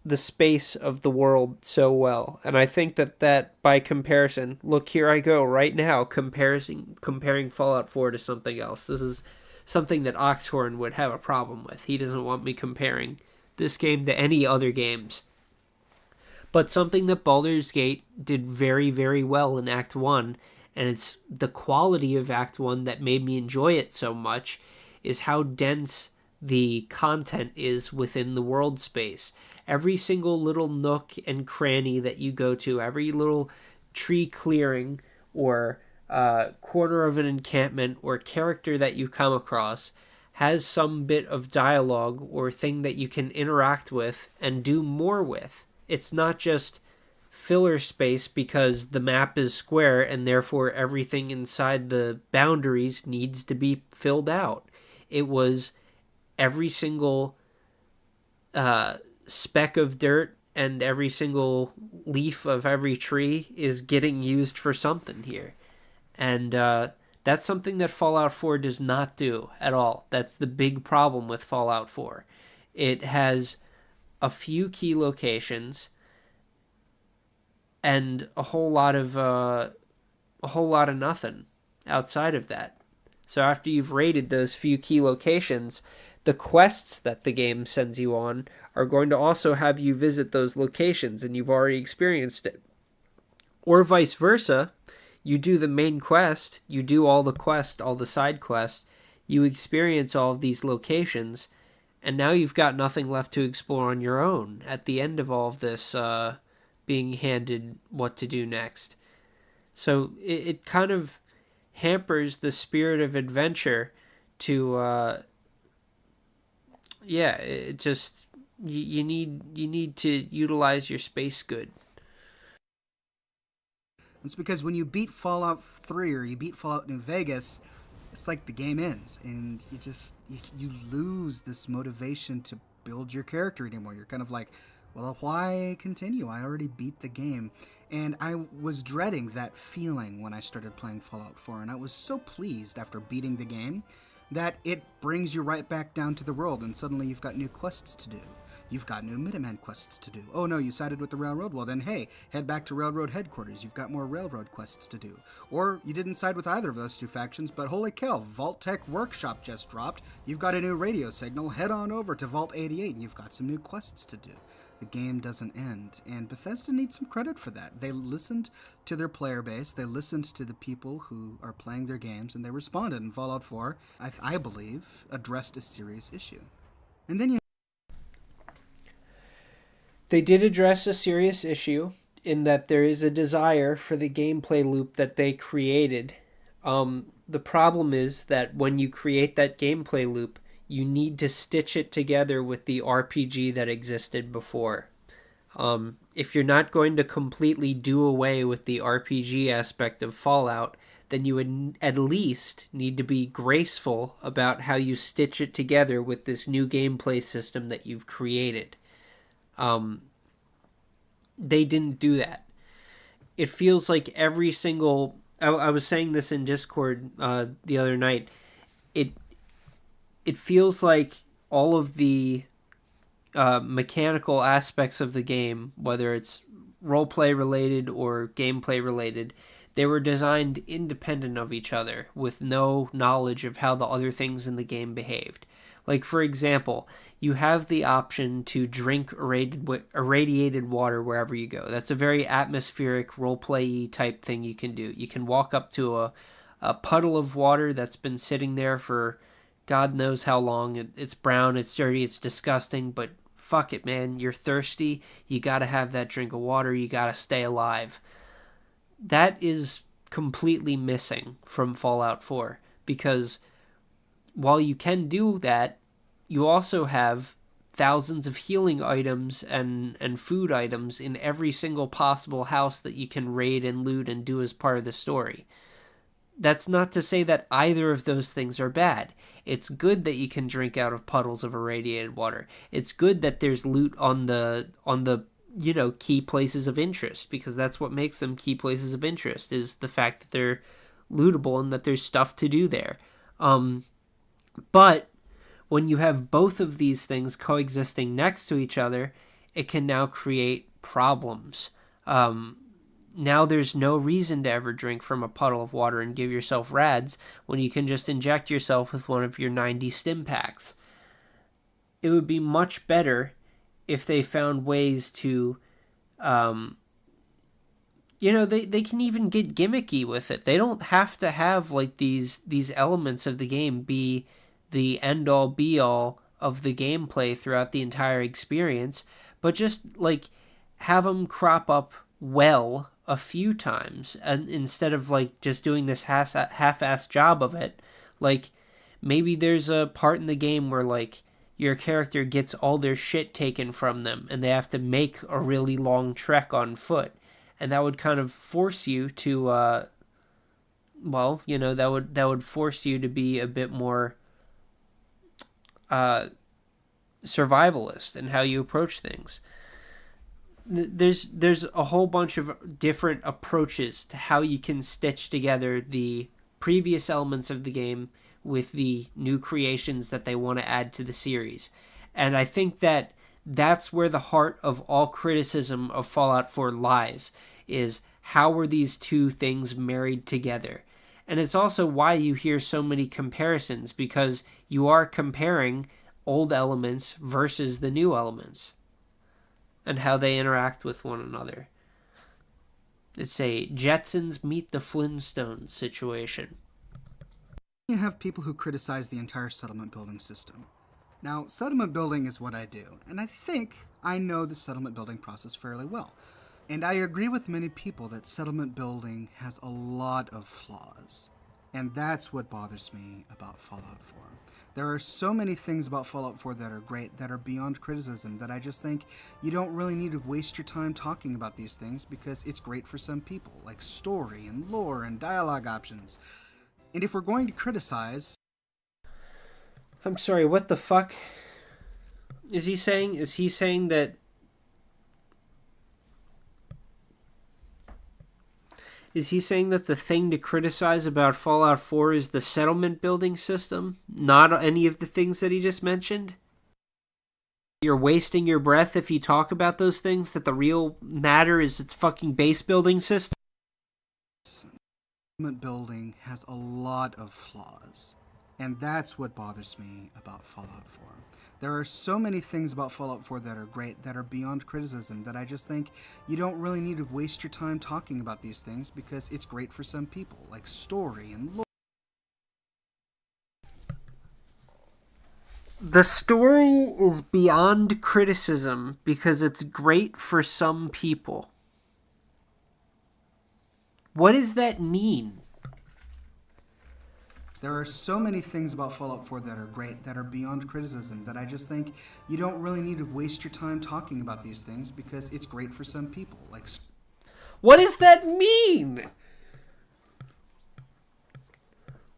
the space of the world so well. And I think that by comparison, look, here I go right now comparing Fallout 4 to something else. This is something that Oxhorn would have a problem with. He doesn't want me comparing this game to any other games. But something that Baldur's Gate did very, very well in Act 1, and it's the quality of Act 1 that made me enjoy it so much, is how dense the content is within the world space. Every single little nook and cranny that you go to, every little tree clearing or corner of an encampment or character that you come across has some bit of dialogue or thing that you can interact with and do more with. It's not just filler space because the map is square and therefore everything inside the boundaries needs to be filled out. It was every single speck of dirt and every single leaf of every tree is getting used for something here. And that's something that Fallout 4 does not do at all. That's the big problem with Fallout 4. It has a few key locations and a whole lot of nothing outside of that. So after you've raided those few key locations, the quests that the game sends you on are going to also have you visit those locations, and you've already experienced it. Or vice versa, you do the main quest, you do all the side quests, you experience all of these locations, and now you've got nothing left to explore on your own at the end of all of this being handed what to do next. So it kind of hampers the spirit of adventure to it just you need to utilize your space good. It's because when you beat Fallout 3 or you beat Fallout New Vegas, it's like the game ends, and you lose this motivation to build your character anymore. You're kind of like, well, why continue? I already beat the game. And I was dreading that feeling when I started playing Fallout 4, and I was so pleased after beating the game that it brings you right back down to the world, and suddenly you've got new quests to do. You've got new Minuteman quests to do. Oh no, you sided with the Railroad? Well then, hey, head back to Railroad headquarters. You've got more Railroad quests to do. Or you didn't side with either of those two factions, but holy cow, Vault Tech Workshop just dropped. You've got a new radio signal. Head on over to Vault 88 and you've got some new quests to do. The game doesn't end, and Bethesda needs some credit for that. They listened to their player base, they listened to the people who are playing their games, and they responded, and Fallout 4, I believe, addressed a serious issue. And then They did address a serious issue. in that there is a desire for the gameplay loop that they created. The problem is that when you create that gameplay loop, you need to stitch it together with the RPG that existed before. If you're not going to completely do away with the RPG aspect of Fallout, then you would at least need to be graceful about how you stitch it together with this new gameplay system that you've created. They didn't do that. It feels like every single. I was saying this in Discord the other night. It feels like all of the mechanical aspects of the game, whether it's roleplay related or gameplay related, they were designed independent of each other with no knowledge of how the other things in the game behaved. Like, for example, you have the option to drink irradiated water wherever you go. That's a very atmospheric roleplay type thing you can do. You can walk up to a puddle of water that's been sitting there for God knows how long. It's brown, it's dirty, it's disgusting, but fuck it, man. You're thirsty. You gotta have that drink of water. You gotta stay alive. That is completely missing from Fallout 4 because while you can do that, you also have thousands of healing items and food items in every single possible house that you can raid and loot and do as part of the story. That's not to say that either of those things are bad. It's good that you can drink out of puddles of irradiated water. It's good that there's loot on the key places of interest, because that's what makes them key places of interest, is the fact that they're lootable and that there's stuff to do there. But when you have both of these things coexisting next to each other, it can now create problems. Now there's no reason to ever drink from a puddle of water and give yourself rads when you can just inject yourself with one of your 90 stim packs. It would be much better if they found ways to, they can even get gimmicky with it. They don't have to have like these elements of the game be the end all be all of the gameplay throughout the entire experience, but just like have them crop up well a few times, and instead of like just doing this half-assed job of it. Like maybe there's a part in the game where like your character gets all their shit taken from them and they have to make a really long trek on foot, and that would kind of force you to that would force you to be a bit more survivalist in how you approach things. There's a whole bunch of different approaches to how you can stitch together the previous elements of the game with the new creations that they want to add to the series. And I think that that's where the heart of all criticism of Fallout 4 lies, is how were these two things married together? And it's also why you hear so many comparisons, because you are comparing old elements versus the new elements and how they interact with one another. It's a Jetsons meet the Flintstones situation. You have people who criticize the entire settlement building system. Now, settlement building is what I do, and I think I know the settlement building process fairly well. And I agree with many people that settlement building has a lot of flaws. And that's what bothers me about Fallout 4. There are so many things about Fallout 4 that are great, that are beyond criticism, that I just think you don't really need to waste your time talking about these things because it's great for some people, like story and lore and dialogue options. And if we're going to criticize... I'm sorry, what the fuck is he saying? Is he saying that... Is he saying that the thing to criticize about Fallout 4 is the settlement building system, not any of the things that he just mentioned? You're wasting your breath if you talk about those things, that the real matter is its fucking base building system? Settlement building has a lot of flaws, and that's what bothers me about Fallout 4. There are so many things about Fallout 4 that are great, that are beyond criticism, that I just think you don't really need to waste your time talking about these things because it's great for some people, like story and lore. The story is beyond criticism because it's great for some people. What does that mean? There are so many things about Fallout 4 that are great, that are beyond criticism, that I just think you don't really need to waste your time talking about these things because it's great for some people. Like, What does that mean?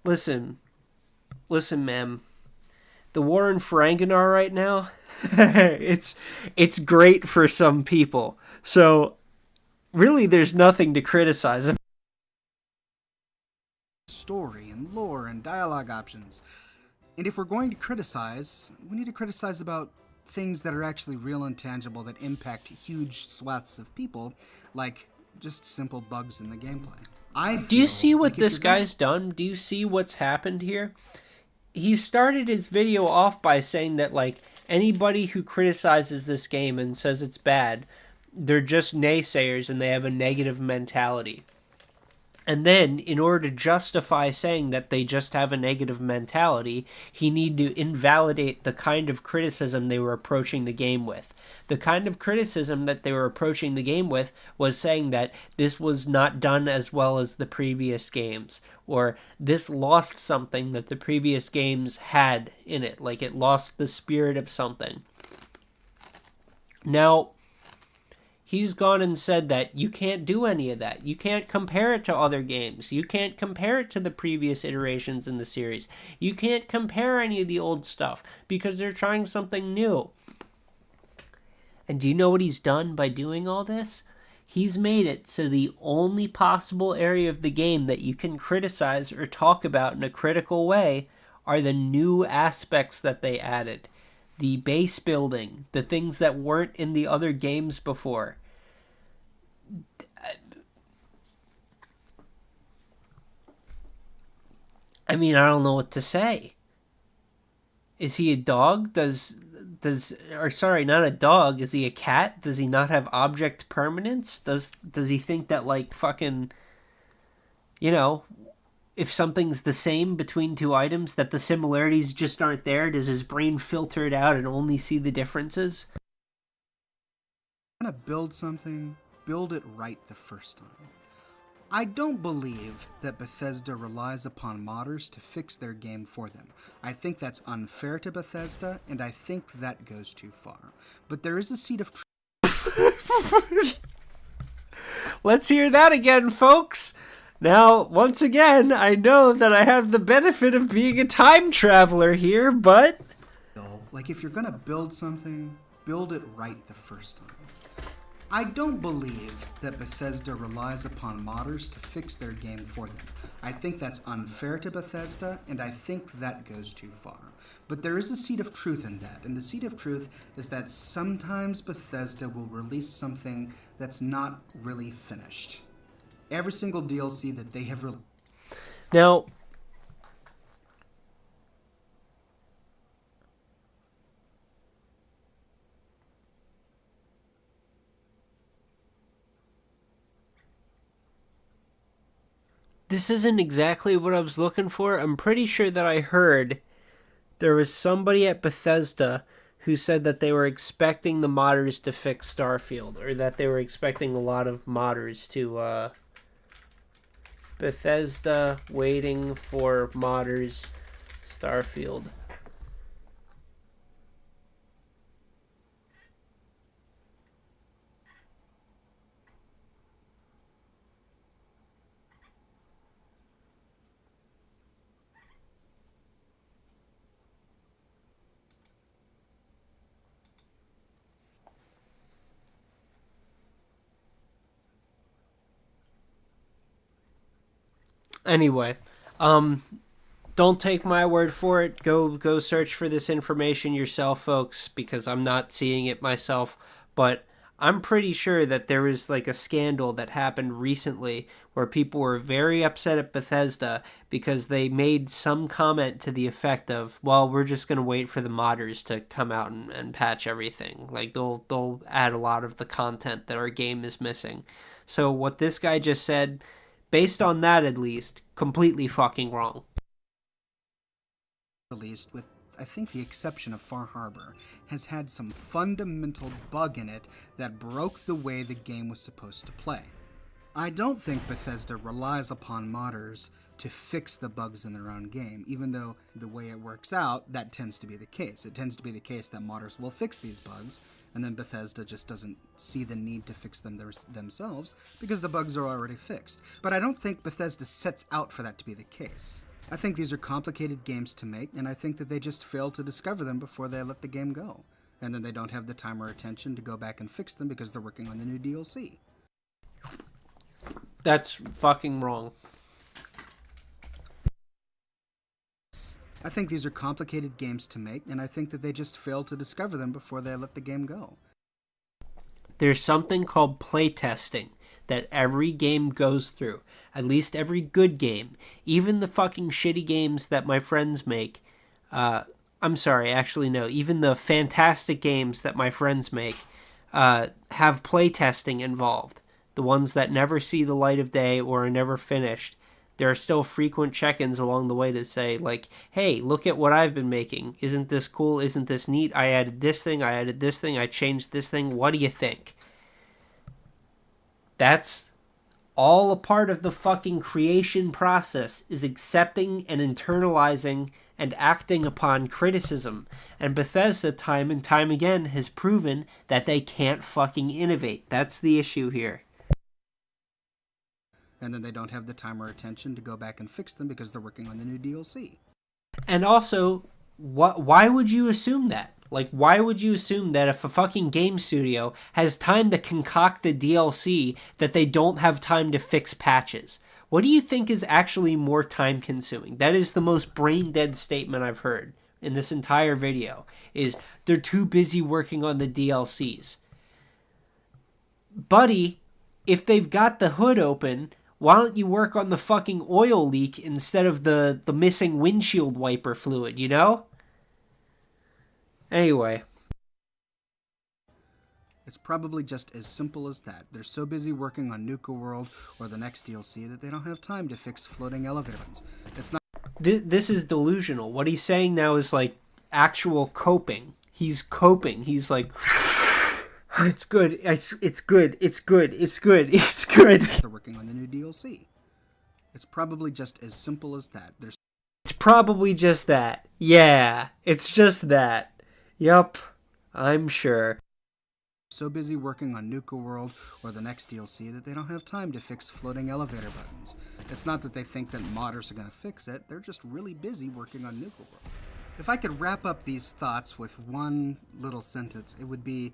Listen, ma'am. The war in Ferenginar right now, it's great for some people. So really, there's nothing to criticize. story and lore and dialogue options. And if we're going to criticize, we need to criticize about things that are actually real and tangible that impact huge swaths of people, like just simple bugs in the gameplay. Do you see what this guy's done? Do you see what's happened here? He started his video off by saying that, like, anybody who criticizes this game and says it's bad, they're just naysayers and they have a negative mentality. And then, in order to justify saying that they just have a negative mentality, he needed to invalidate the kind of criticism they were approaching the game with. The kind of criticism that they were approaching the game with was saying that this was not done as well as the previous games, or this lost something that the previous games had in it, like it lost the spirit of something. Now, he's gone and said that you can't do any of that. You can't compare it to other games. You can't compare it to the previous iterations in the series. You can't compare any of the old stuff because they're trying something new. And do you know what he's done by doing all this? He's made it so the only possible area of the game that you can criticize or talk about in a critical way are the new aspects that they added. The base building, the things that weren't in the other games before. I mean, I don't know what to say. Is he a dog? Or sorry, not a dog. Is he a cat? Does he not have object permanence? Does he think that, like, fucking, you know, if something's the same between two items, that the similarities just aren't there? Does his brain filter it out and only see the differences? If you're going to build something, build it right the first time. I don't believe that Bethesda relies upon modders to fix their game for them. I think that's unfair to Bethesda, and I think that goes too far. But there is a seed of truth. Let's hear that again, folks. Now, once again, I know that I have the benefit of being a time traveler here, but... Like, if you're going to build something, build it right the first time. I don't believe that Bethesda relies upon modders to fix their game for them. I think that's unfair to Bethesda, and I think that goes too far. But there is a seed of truth in that, and the seed of truth is that sometimes Bethesda will release something that's not really finished. Every single DLC that they have released. Now, this isn't exactly what I was looking for. I'm pretty sure that I heard there was somebody at Bethesda who said that they were expecting the modders to fix Starfield, or that they were expecting a lot of modders to, Bethesda waiting for modders Starfield. Anyway, don't take my word for it. Go search for this information yourself, folks, because I'm not seeing it myself. But I'm pretty sure that there was like a scandal that happened recently where people were very upset at Bethesda because they made some comment to the effect of, well, we're just going to wait for the modders to come out and patch everything. Like they'll add a lot of the content that our game is missing. So what this guy just said, based on that at least, completely fucking wrong. Released with, I think the exception of Far Harbor, has had some fundamental bug in it that broke the way the game was supposed to play. I don't think Bethesda relies upon modders to fix the bugs in their own game, even though the way it works out, that tends to be the case. It tends to be the case that modders will fix these bugs, and then Bethesda just doesn't see the need to fix them themselves because the bugs are already fixed. But I don't think Bethesda sets out for that to be the case. I think these are complicated games to make, and I think that they just fail to discover them before they let the game go. And then they don't have the time or attention to go back and fix them because they're working on the new DLC. That's fucking wrong. I think these are complicated games to make, and I think that they just fail to discover them before they let the game go. There's something called playtesting that every game goes through. At least every good game. Even the fucking shitty games that my friends make. I'm sorry, actually no. Even the fantastic games that my friends make have playtesting involved. The ones that never see the light of day or are never finished. There are still frequent check-ins along the way to say, like, hey, look at what I've been making. Isn't this cool? Isn't this neat? I added this thing. I changed this thing. What do you think? That's all a part of the fucking creation process, is accepting and internalizing and acting upon criticism. And Bethesda, time and time again, has proven that they can't fucking innovate. That's the issue here. And then they don't have the time or attention to go back and fix them because they're working on the new DLC. And also, why would you assume that? Like, why would you assume that if a fucking game studio has time to concoct the DLC, that they don't have time to fix patches? What do you think is actually more time consuming? That is the most brain dead statement I've heard in this entire video, is they're too busy working on the DLCs. Buddy, if they've got the hood open, why don't you work on the fucking oil leak instead of the missing windshield wiper fluid, you know? Anyway. It's probably just as simple as that. They're so busy working on Nuka World or the next DLC that they don't have time to fix floating elevator buttons. It's not. This is delusional. What he's saying now is like actual coping. He's coping. He's like, it's good. It's good. It's good. It's good. It's good. They're working on the new DLC. It's probably just as simple as that. It's probably just that. Yeah, it's just that. Yup, I'm sure. So busy working on Nuka World or the next DLC that they don't have time to fix floating elevator buttons. It's not that they think that modders are going to fix it, they're just really busy working on Nuka World. If I could wrap up these thoughts with one little sentence, it would be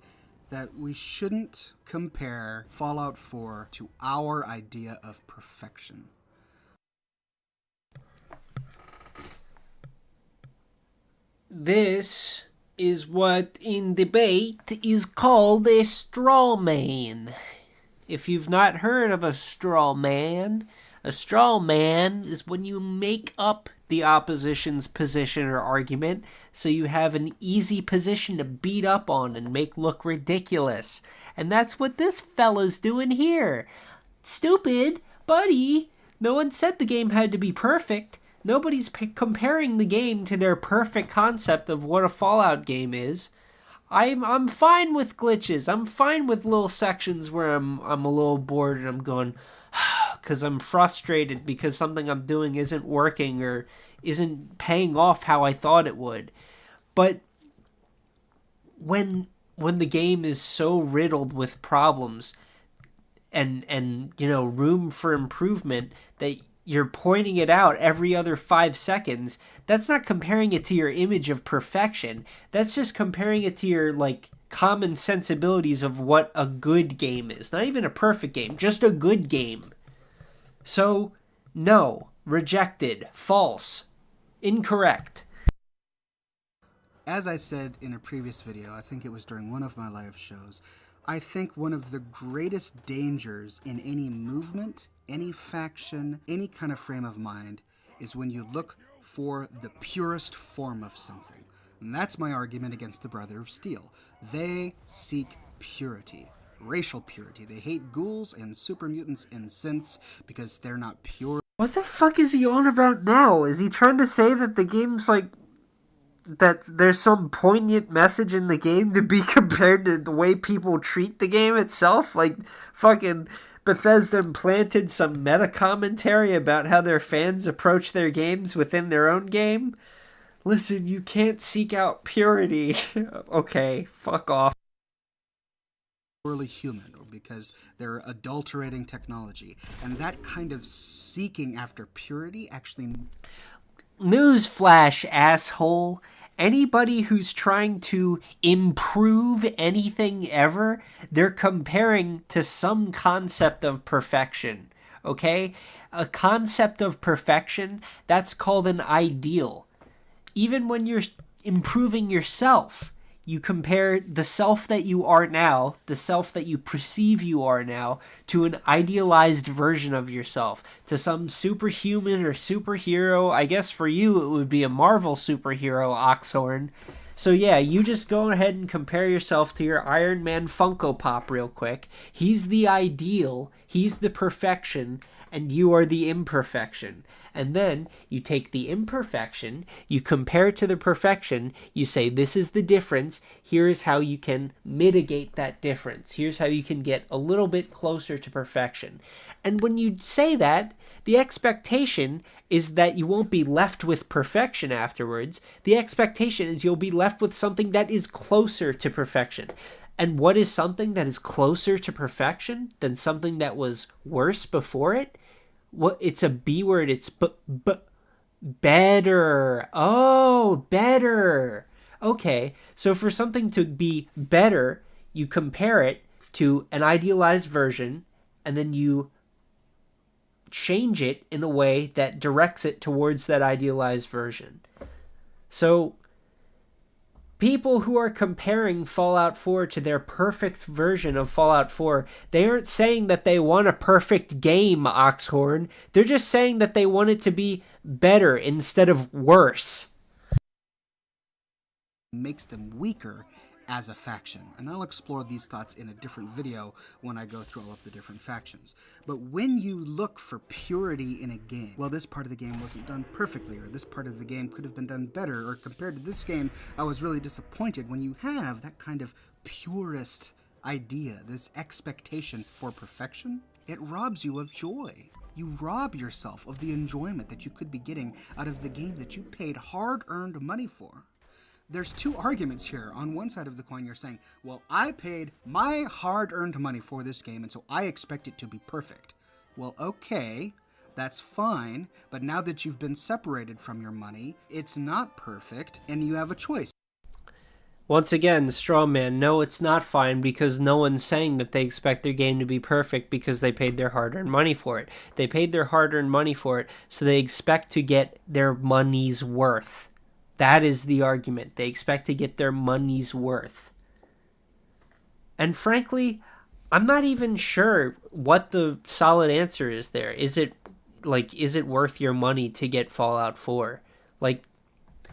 that we shouldn't compare Fallout 4 to our idea of perfection. This is what in debate is called a straw man. If you've not heard of a straw man is when you make up the opposition's position or argument so you have an easy position to beat up on and make look ridiculous. And that's what this fella's doing here. Stupid, buddy. No one said the game had to be perfect. Nobody's comparing the game to their perfect concept of what a Fallout game is. I'm fine with glitches. I'm fine with little sections where I'm a little bored and I'm going, because I'm frustrated because something I'm doing isn't working or isn't paying off how I thought it would. But when the game is so riddled with problems and you know, room for improvement that you're pointing it out every other 5 seconds, that's not comparing it to your image of perfection. That's just comparing it to your, like, common sensibilities of what a good game is. Not even a perfect game, just a good game. So, no. Rejected. False. Incorrect. As I said in a previous video, I think it was during one of my live shows, I think one of the greatest dangers in any movement, any faction, any kind of frame of mind is when you look for the purest form of something. And that's my argument against the Brother of Steel. They seek purity, racial purity. They hate ghouls and super mutants and synths because they're not pure. What the fuck is he on about now? Is he trying to say that the game's like, that there's some poignant message in the game to be compared to the way people treat the game itself? Like, fucking Bethesda implanted some meta commentary about how their fans approach their games within their own game? Listen, you can't seek out purity. Okay, fuck off. Purely human, or because they're adulterating technology. And that kind of seeking after purity actually... Newsflash, asshole. Anybody who's trying to improve anything ever, they're comparing to some concept of perfection. Okay? A concept of perfection, that's called an ideal. Even when you're improving yourself, you compare the self that you are now, the self that you perceive you are now, to an idealized version of yourself, to some superhuman or superhero. I guess for you it would be a Marvel superhero, Oxhorn. So yeah, you just go ahead and compare yourself to your Iron Man Funko Pop real quick. He's the ideal, he's the perfection, and you are the imperfection. And then you take the imperfection, you compare it to the perfection, you say this is the difference, here's how you can mitigate that difference, here's how you can get a little bit closer to perfection. And when you say that, the expectation is that you won't be left with perfection afterwards. The expectation is you'll be left with something that is closer to perfection. And what is something that is closer to perfection than something that was worse before it? What? It's a B word. It's better. Oh, better. Okay, so for something to be better, you compare it to an idealized version, and then you change it in a way that directs it towards that idealized version. So people who are comparing Fallout 4 to their perfect version of Fallout 4, they aren't saying that they want a perfect game, Oxhorn. They're just saying that they want it to be better instead of worse. Makes them weaker as a faction. And I'll explore these thoughts in a different video when I go through all of the different factions. But when you look for purity in a game, well, this part of the game wasn't done perfectly, or this part of the game could have been done better, or compared to this game, I was really disappointed. When you have that kind of purist idea, this expectation for perfection, it robs you of joy. You rob yourself of the enjoyment that you could be getting out of the game that you paid hard-earned money for. There's two arguments here. On one side of the coin, you're saying, well, I paid my hard-earned money for this game, and so I expect it to be perfect. Well, okay, that's fine, but now that you've been separated from your money, it's not perfect, and you have a choice. Once again, straw man, no, it's not fine, because no one's saying that they expect their game to be perfect because they paid their hard-earned money for it. They paid their hard-earned money for it, so they expect to get their money's worth. That is the argument. They expect to get their money's worth. And frankly, I'm not even sure what the solid answer is there. Is it worth your money to get Fallout 4? Like,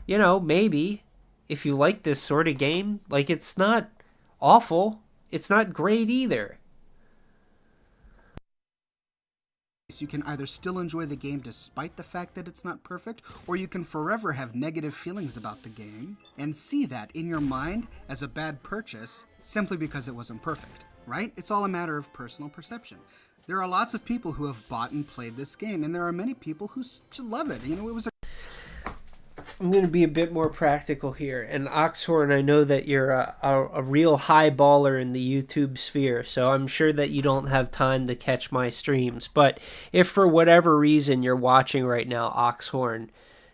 maybe if you like this sort of game, it's not awful. It's not great either. You can either still enjoy the game despite the fact that it's not perfect, or you can forever have negative feelings about the game and see that in your mind as a bad purchase simply because it wasn't perfect, right? It's all a matter of personal perception. There are lots of people who have bought and played this game, and there are many people who love it. It was I'm going to be a bit more practical here. And Oxhorn, I know that you're a real high baller in the YouTube sphere, so I'm sure that you don't have time to catch my streams. But if for whatever reason you're watching right now, Oxhorn,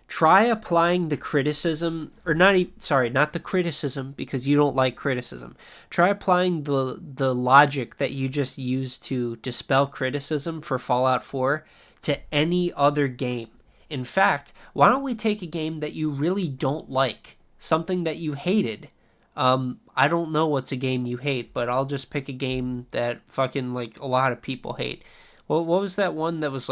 try applying the criticism, or not the criticism, because you don't like criticism. Try applying the logic that you just used to dispel criticism for Fallout 4 to any other game. In fact, why don't we take a game that you really don't like, something that you hated. I don't know what's a game you hate, but I'll just pick a game that fucking a lot of people hate. What was that one that was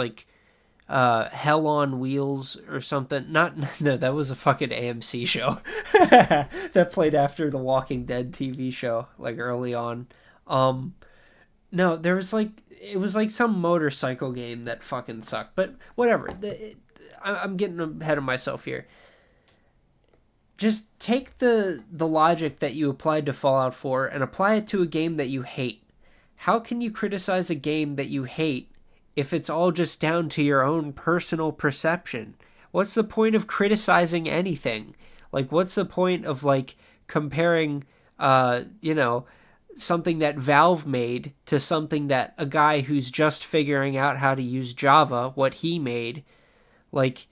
Hell on Wheels or something? No, that was a fucking AMC show that played after the Walking Dead TV show, early on. No, there was it was some motorcycle game that fucking sucked, but whatever. I'm getting ahead of myself here. Just take the logic that you applied to Fallout 4 and apply it to a game that you hate. how can you criticize a game that you hate if it's all just down to your own personal perception? What's the point of criticizing anything? Like, what's the point of, like, comparing, something that Valve made to something that a guy who's just figuring out how to use Java, what he made? Like,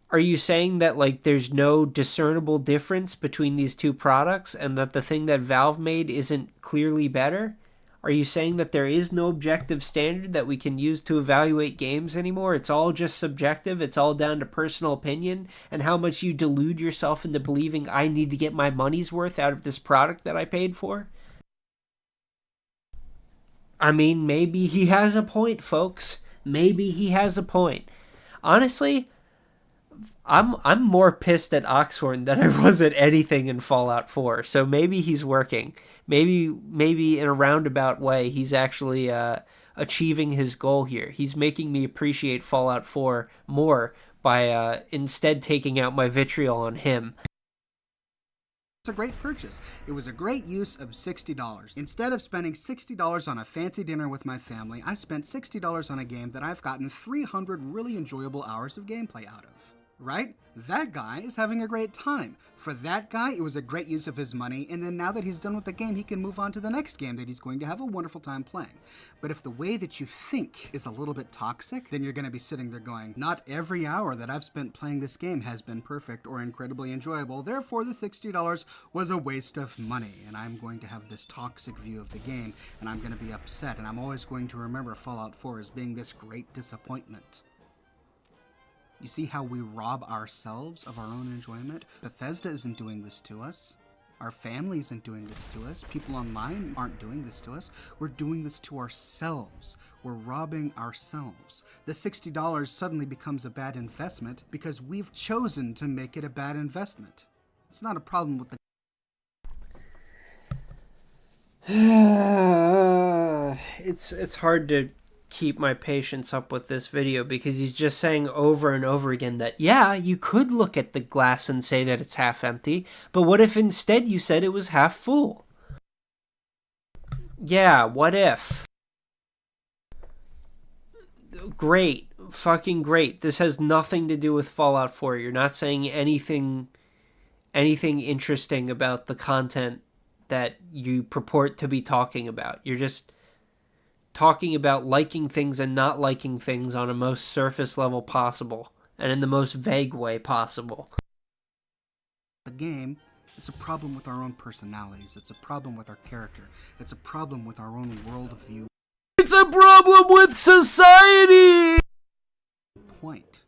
are you saying that, like, there's no discernible difference between these two products and that the thing that Valve made isn't clearly better? Are you saying that there is no objective standard that we can use to evaluate games anymore? It's all just subjective. It's all down to personal opinion and how much you delude yourself into believing I need to get my money's worth out of this product that I paid for? I mean, maybe he has a point, folks. Maybe he has a point. Honestly, I'm more pissed at Oxhorn than I was at anything in Fallout 4. So maybe he's working. Maybe in a roundabout way he's actually achieving his goal here. He's making me appreciate Fallout 4 more by instead taking out my vitriol on him. It's a great purchase. It was a great use of $60. Instead of spending $60 on a fancy dinner with my family, I spent $60 on a game that I've gotten 300 really enjoyable hours of gameplay out of. Right? That guy is having a great time. For that guy, it was a great use of his money, and then now that he's done with the game, he can move on to the next game that he's going to have a wonderful time playing. But if the way that you think is a little bit toxic, then you're going to be sitting there going, not every hour that I've spent playing this game has been perfect or incredibly enjoyable, therefore the $60 was a waste of money, and I'm going to have this toxic view of the game, and I'm going to be upset, and I'm always going to remember Fallout 4 as being this great disappointment. You see how we rob ourselves of our own enjoyment? Bethesda isn't doing this to us. Our family isn't doing this to us. People online aren't doing this to us. We're doing this to ourselves. We're robbing ourselves. The $60 suddenly becomes a bad investment because we've chosen to make it a bad investment. It's not a problem with the... It's hard to keep my patience up with this video because he's just saying over and over again that, yeah, you could look at the glass and say that it's half empty, but what if instead you said it was half full? Yeah, what if? Great. Fucking great. This has nothing to do with Fallout 4. You're not saying anything interesting about the content that you purport to be talking about. You're just talking about liking things and not liking things on a most surface level possible and in the most vague way possible. The game, it's a problem with our own personalities. It's a problem with our character. It's a problem with our own worldview. It's a problem with society! Point.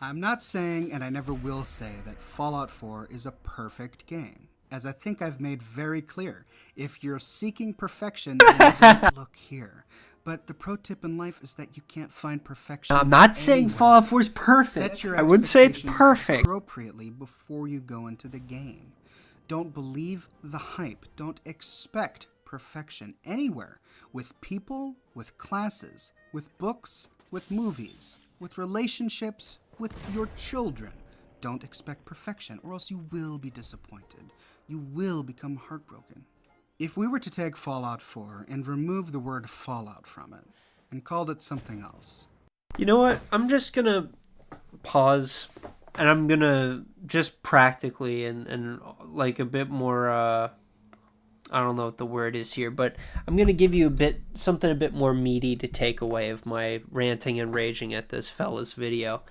I'm not saying, and I never will say, that Fallout 4 is a perfect game. As I think I've made very clear, if you're seeking perfection, then don't look here. But the pro tip in life is that you can't find perfection. I'm not saying Fallout 4 is perfect. Set your I wouldn't say it's expectations perfect. appropriately before you go into the game. Don't believe the hype. Don't expect perfection anywhere. With people, with classes, with books, with movies, with relationships, with your children. Don't expect perfection, or else you will be disappointed. You will become heartbroken. If we were to take Fallout 4 and remove the word Fallout from it, and called it something else. You know what? I'm just gonna pause, and I'm gonna just practically and like a bit more, I don't know what the word is here, but I'm gonna give you something a bit more meaty to take away of my ranting and raging at this fella's video.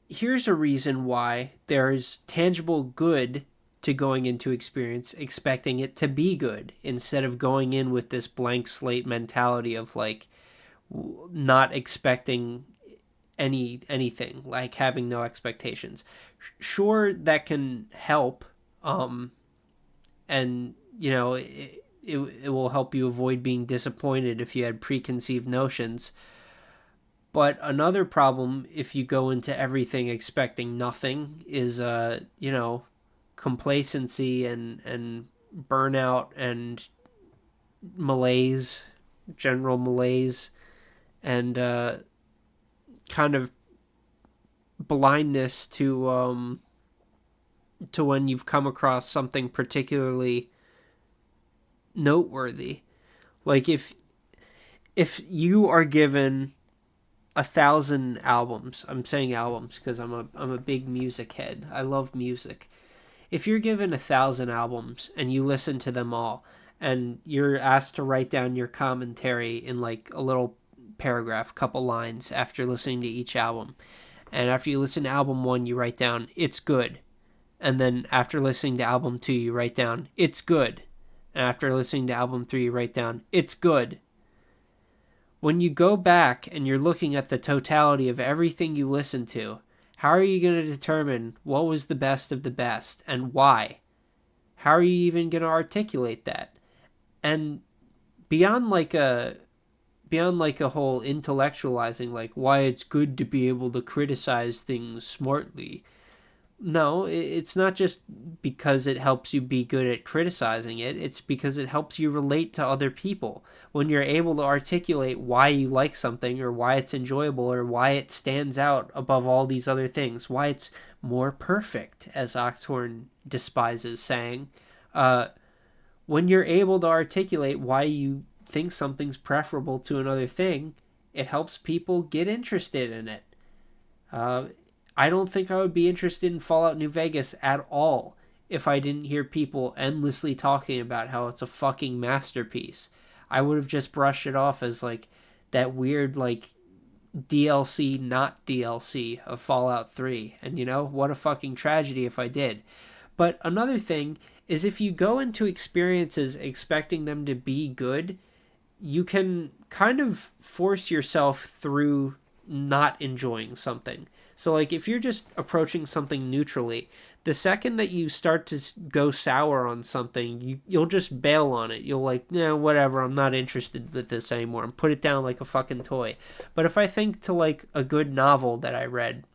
Here's a reason why there's tangible good to going into experience expecting it to be good instead of going in with this blank slate mentality of like not expecting anything, like having no expectations. Sure, that can help, and you know it will help you avoid being disappointed if you had preconceived notions. But another problem if you go into everything expecting nothing is complacency and burnout and malaise, general malaise, and kind of blindness to when you've come across something particularly noteworthy. Like if you are given 1,000 albums, I'm saying albums because I'm a big music head. I love music. If you're given 1,000 albums and you listen to them all, and you're asked to write down your commentary in like a little paragraph, couple lines after listening to each album, and after you listen to album 1, you write down it's good, and then after listening to album 2, you write down it's good, and after listening to album 3, you write down it's good. When you go back and you're looking at the totality of everything you listened to, how are you going to determine what was the best of the best and why? How are you even going to articulate that? And beyond like a whole intellectualizing, like why it's good to be able to criticize things smartly. No, it's not just because it helps you be good at criticizing it. It's because it helps you relate to other people. When you're able to articulate why you like something or why it's enjoyable or why it stands out above all these other things, why it's more perfect, as Oxhorn despises saying, when you're able to articulate why you think something's preferable to another thing, it helps people get interested in it. I don't think I would be interested in Fallout New Vegas at all if I didn't hear people endlessly talking about how it's a fucking masterpiece. I would have just brushed it off as like that weird like DLC not DLC of Fallout 3. And you know, what a fucking tragedy if I did. But another thing is if you go into experiences expecting them to be good, you can kind of force yourself through not enjoying something. So like if you're just approaching something neutrally, the second that you start to go sour on something, you'll just bail on it. You'll like, nah, whatever, I'm not interested with this anymore, and put it down like a fucking toy. But if I think to like a good novel that I read,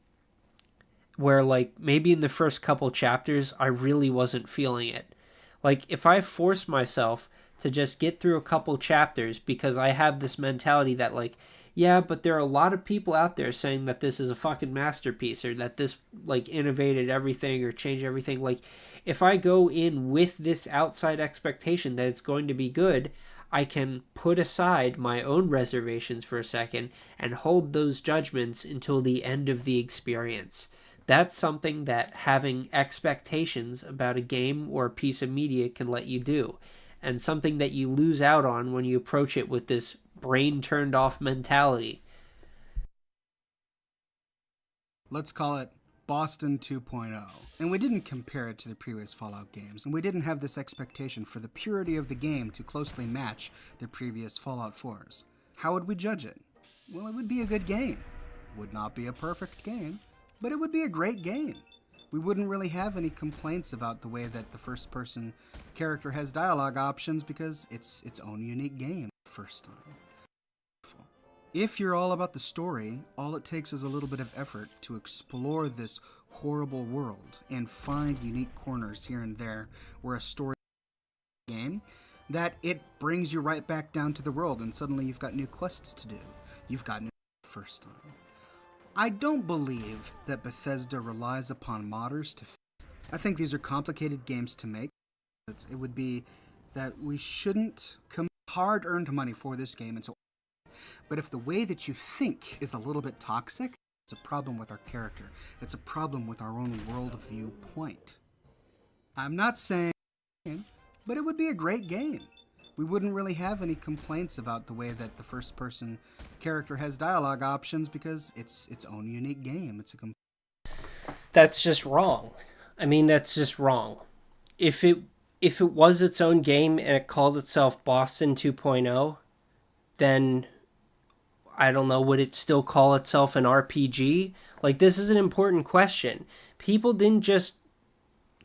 where like maybe in the first couple chapters I really wasn't feeling it. Like if I force myself to just get through a couple chapters because I have this mentality that like, yeah, but there are a lot of people out there saying that this is a fucking masterpiece or that this like innovated everything or changed everything. Like if I go in with this outside expectation that it's going to be good, I can put aside my own reservations for a second and hold those judgments until the end of the experience. That's something that having expectations about a game or a piece of media can let you do, and something that you lose out on when you approach it with this brain turned off mentality. Let's call it Boston 2.0. And we didn't compare it to the previous Fallout games, and we didn't have this expectation for the purity of the game to closely match the previous Fallout 4s. How would we judge it? Well, it would be a good game. Would not be a perfect game, but it would be a great game. We wouldn't really have any complaints about the way that the first-person character has dialogue options because it's its own unique game first time. If you're all about the story, all it takes is a little bit of effort to explore this horrible world and find unique corners here and there where a story game that it brings you right back down to the world and suddenly you've got new quests to do. You've got new first time. I don't believe that Bethesda relies upon modders to I think these are complicated games to make. It would be that we shouldn't come hard-earned money for this game, and so. But if the way that you think is a little bit toxic, it's a problem with our character. It's a problem with our own worldview point. I'm not saying, but it would be a great game. We wouldn't really have any complaints about the way that the first-person character has dialogue options because it's its own unique game. It's a. That's just wrong. I mean, that's just wrong. If it was its own game and it called itself Boston 2.0, then I don't know, would it still call itself an RPG? Like, this is an important question. People didn't just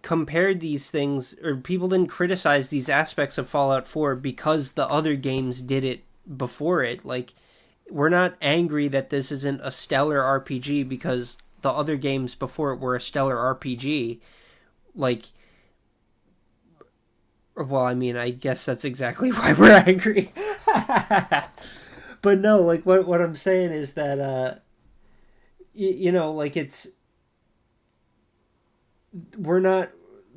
compare these things, or people didn't criticize these aspects of Fallout 4 because the other games did it before it. Like, we're not angry that this isn't a stellar RPG because the other games before it were a stellar RPG. Like, well, I mean, I guess that's exactly why we're angry. But no, like, what I'm saying is that, you know, like, we're not,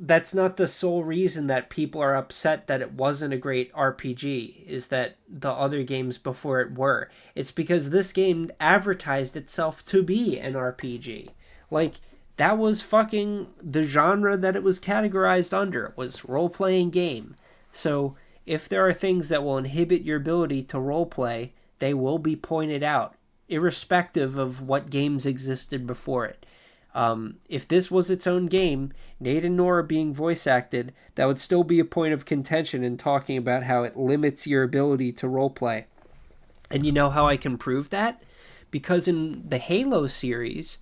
that's not the sole reason that people are upset that it wasn't a great RPG, is that the other games before it were. It's because this game advertised itself to be an RPG. Like, that was fucking the genre that it was categorized under. It was role-playing game. So if there are things that will inhibit your ability to roleplay, they will be pointed out, irrespective of what games existed before it. If this was its own game, Nate and Nora being voice acted, that would still be a point of contention in talking about how it limits your ability to roleplay. And you know how I can prove that? Because in the Halo series,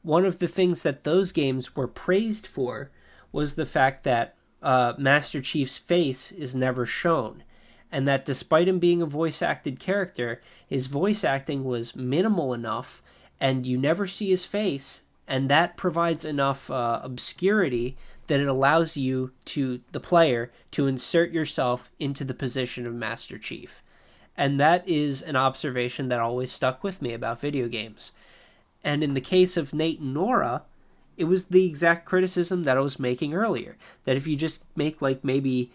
one of the things that those games were praised for was the fact that Master Chief's face is never shown. And that despite him being a voice acted character, his voice acting was minimal enough, and you never see his face. And that provides enough obscurity that it allows you, the player, to insert yourself into the position of Master Chief. And that is an observation that always stuck with me about video games. And in the case of Nate and Nora, it was the exact criticism that I was making earlier. That if you just make like maybe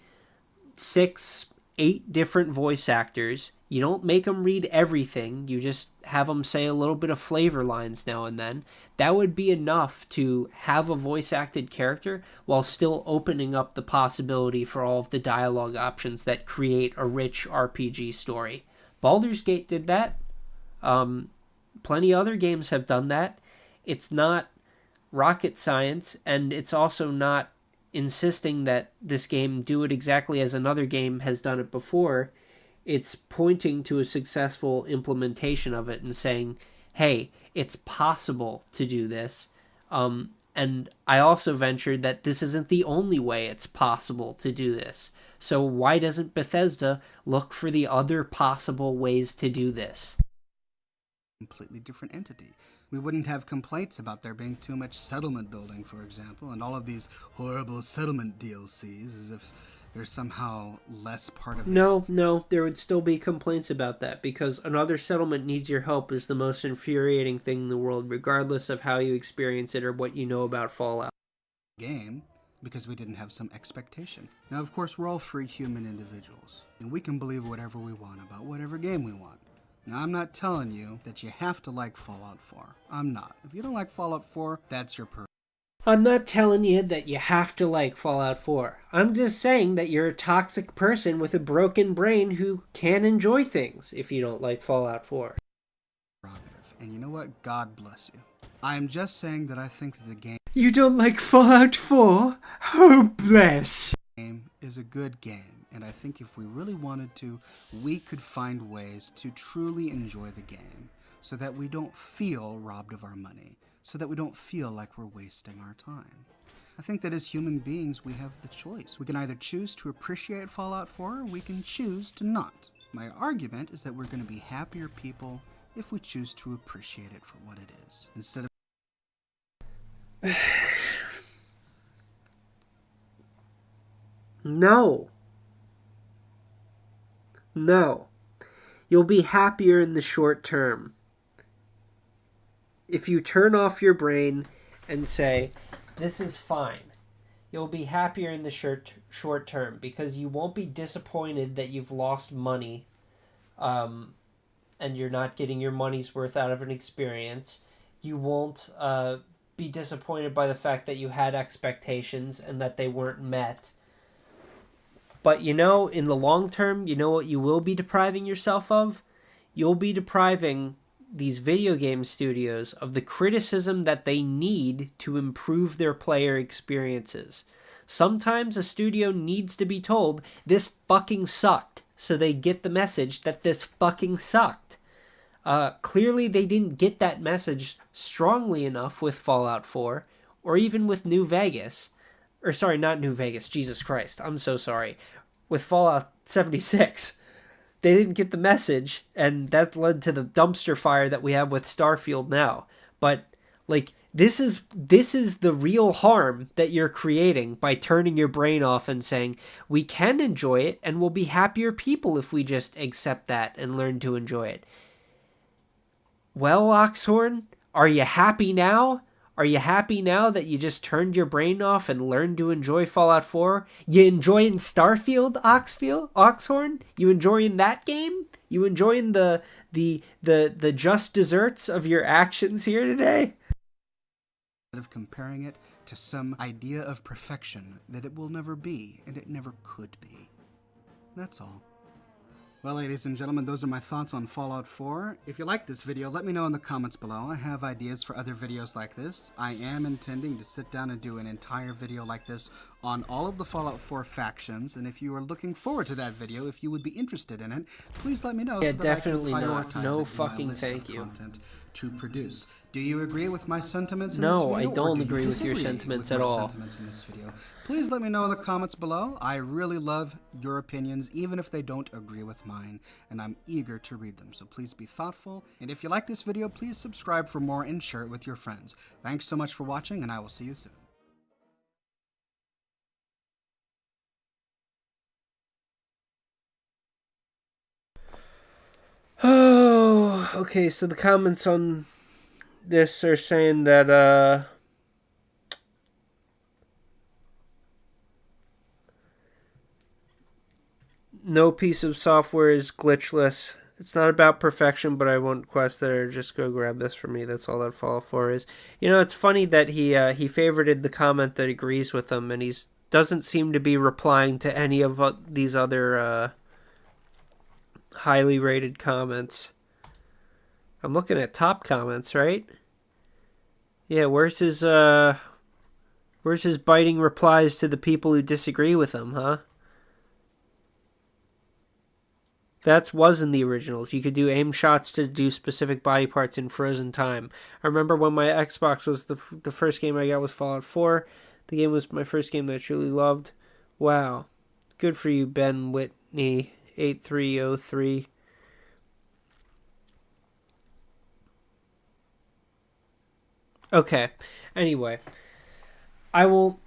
6, 8 different voice actors, you don't make them read everything, you just have them say a little bit of flavor lines now and then, that would be enough to have a voice acted character while still opening up the possibility for all of the dialogue options that create a rich RPG story. Baldur's Gate did that. Plenty other games have done that. It's not rocket science, and it's also not insisting that this game do it exactly as another game has done it before. It's pointing to a successful implementation of it and saying, hey, it's possible to do this. And I also ventured that this isn't the only way it's possible to do this. So why doesn't Bethesda look for the other possible ways to do this? Completely different entity. We wouldn't have complaints about there being too much settlement building, for example, and all of these horrible settlement DLCs, as if they're somehow less part of it. No, there would still be complaints about that, because another settlement needs your help is the most infuriating thing in the world, regardless of how you experience it or what you know about Fallout. Game, because we didn't have some expectation. Now, of course, we're all free human individuals, and we can believe whatever we want about whatever game we want. Now, I'm not telling you that you have to like Fallout 4. I'm not. If you don't like Fallout 4, that's your person. I'm not telling you that you have to like Fallout 4. I'm just saying that you're a toxic person with a broken brain who can't enjoy things if you don't like Fallout 4. And you know what? God bless you. I am just saying that I think that the game... You don't like Fallout 4? Oh, bless. ...game is a good game. And I think if we really wanted to, we could find ways to truly enjoy the game so that we don't feel robbed of our money, so that we don't feel like we're wasting our time. I think that as human beings, we have the choice. We can either choose to appreciate Fallout 4 or we can choose to not. My argument is that we're going to be happier people if we choose to appreciate it for what it is, instead of... No. You'll be happier in the short term. If you turn off your brain and say, this is fine, you'll be happier in the short term because you won't be disappointed that you've lost money and you're not getting your money's worth out of an experience. You won't be disappointed by the fact that you had expectations and that they weren't met. But in the long term, you know what you will be depriving yourself of? You'll be depriving these video game studios of the criticism that they need to improve their player experiences. Sometimes a studio needs to be told, this fucking sucked, so they get the message that this fucking sucked. Clearly they didn't get that message strongly enough with Fallout 4, or even with New Vegas. Or sorry, not New Vegas, Jesus Christ, I'm so sorry. With Fallout 76, they didn't get the message, and that led to the dumpster fire that we have with Starfield now. But, this is the real harm that you're creating by turning your brain off and saying, we can enjoy it, and we'll be happier people if we just accept that and learn to enjoy it. Well, Oxhorn, are you happy now? Are you happy now that you just turned your brain off and learned to enjoy Fallout 4? You enjoying Starfield, Oxhorn? You enjoying that game? You enjoying the just desserts of your actions here today? Of comparing it to some idea of perfection that it will never be, and it never could be. That's all. Well, ladies and gentlemen, those are my thoughts on Fallout 4. If you like this video, let me know in the comments below. I have ideas for other videos like this. I am intending to sit down and do an entire video like this on all of the Fallout 4 factions, and if you are looking forward to that video, if you would be interested in it, please let me know. Yeah, so that definitely I can not. prioritize No it in fucking my list thank of you. content to produce. Do you agree with my sentiments in No, this video? I don't or do you agree with your disagree sentiments with at my all. sentiments in this video? Please let me know in the comments below. I really love your opinions, even if they don't agree with mine, and I'm eager to read them. So please be thoughtful, and if you like this video, please subscribe for more and share it with your friends. Thanks so much for watching, and I will see you soon. Oh, okay, so the comments on this are saying that, no piece of software is glitchless. It's not about perfection, but I want quests that are just go grab this for me. That's all that Fallout 4 is. You know, it's funny that he favorited the comment that agrees with him, and he's doesn't seem to be replying to any of these other highly rated comments. I'm looking at top comments, right? Yeah, where's his biting replies to the people who disagree with him, huh? That was in the originals. You could do aim shots to do specific body parts in frozen time. I remember when my Xbox was the first game I got was Fallout 4. The game was my first game that I truly loved. Wow. Good for you, Ben Whitney 8303. Okay. Anyway, I won't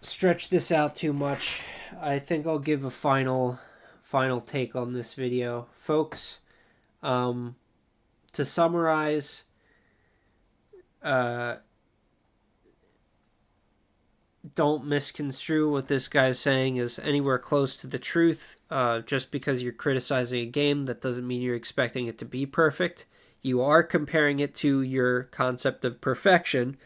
stretch this out too much. I think I'll give a final take on this video, folks. To summarize, don't misconstrue what this guy's saying as anywhere close to the truth. Just because you're criticizing a game, that doesn't mean you're expecting it to be perfect. You are comparing it to your concept of perfection,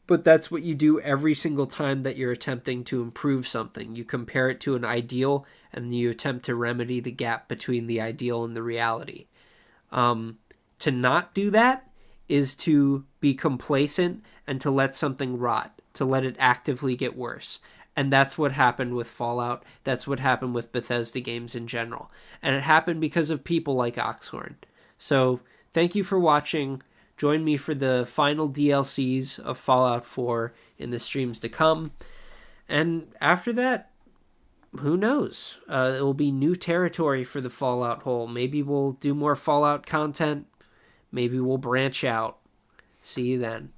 but that's what you do every single time that you're attempting to improve something. You compare it to an ideal, and you attempt to remedy the gap between the ideal and the reality. To not do that is to be complacent and to let something rot, to let it actively get worse. And that's what happened with Fallout. That's what happened with Bethesda games in general. And it happened because of people like Oxhorn. So thank you for watching. Join me for the final DLCs of Fallout 4 in the streams to come. And after that, who knows? It will be new territory for the Fallout hole. Maybe we'll do more Fallout content. Maybe we'll branch out. See you then.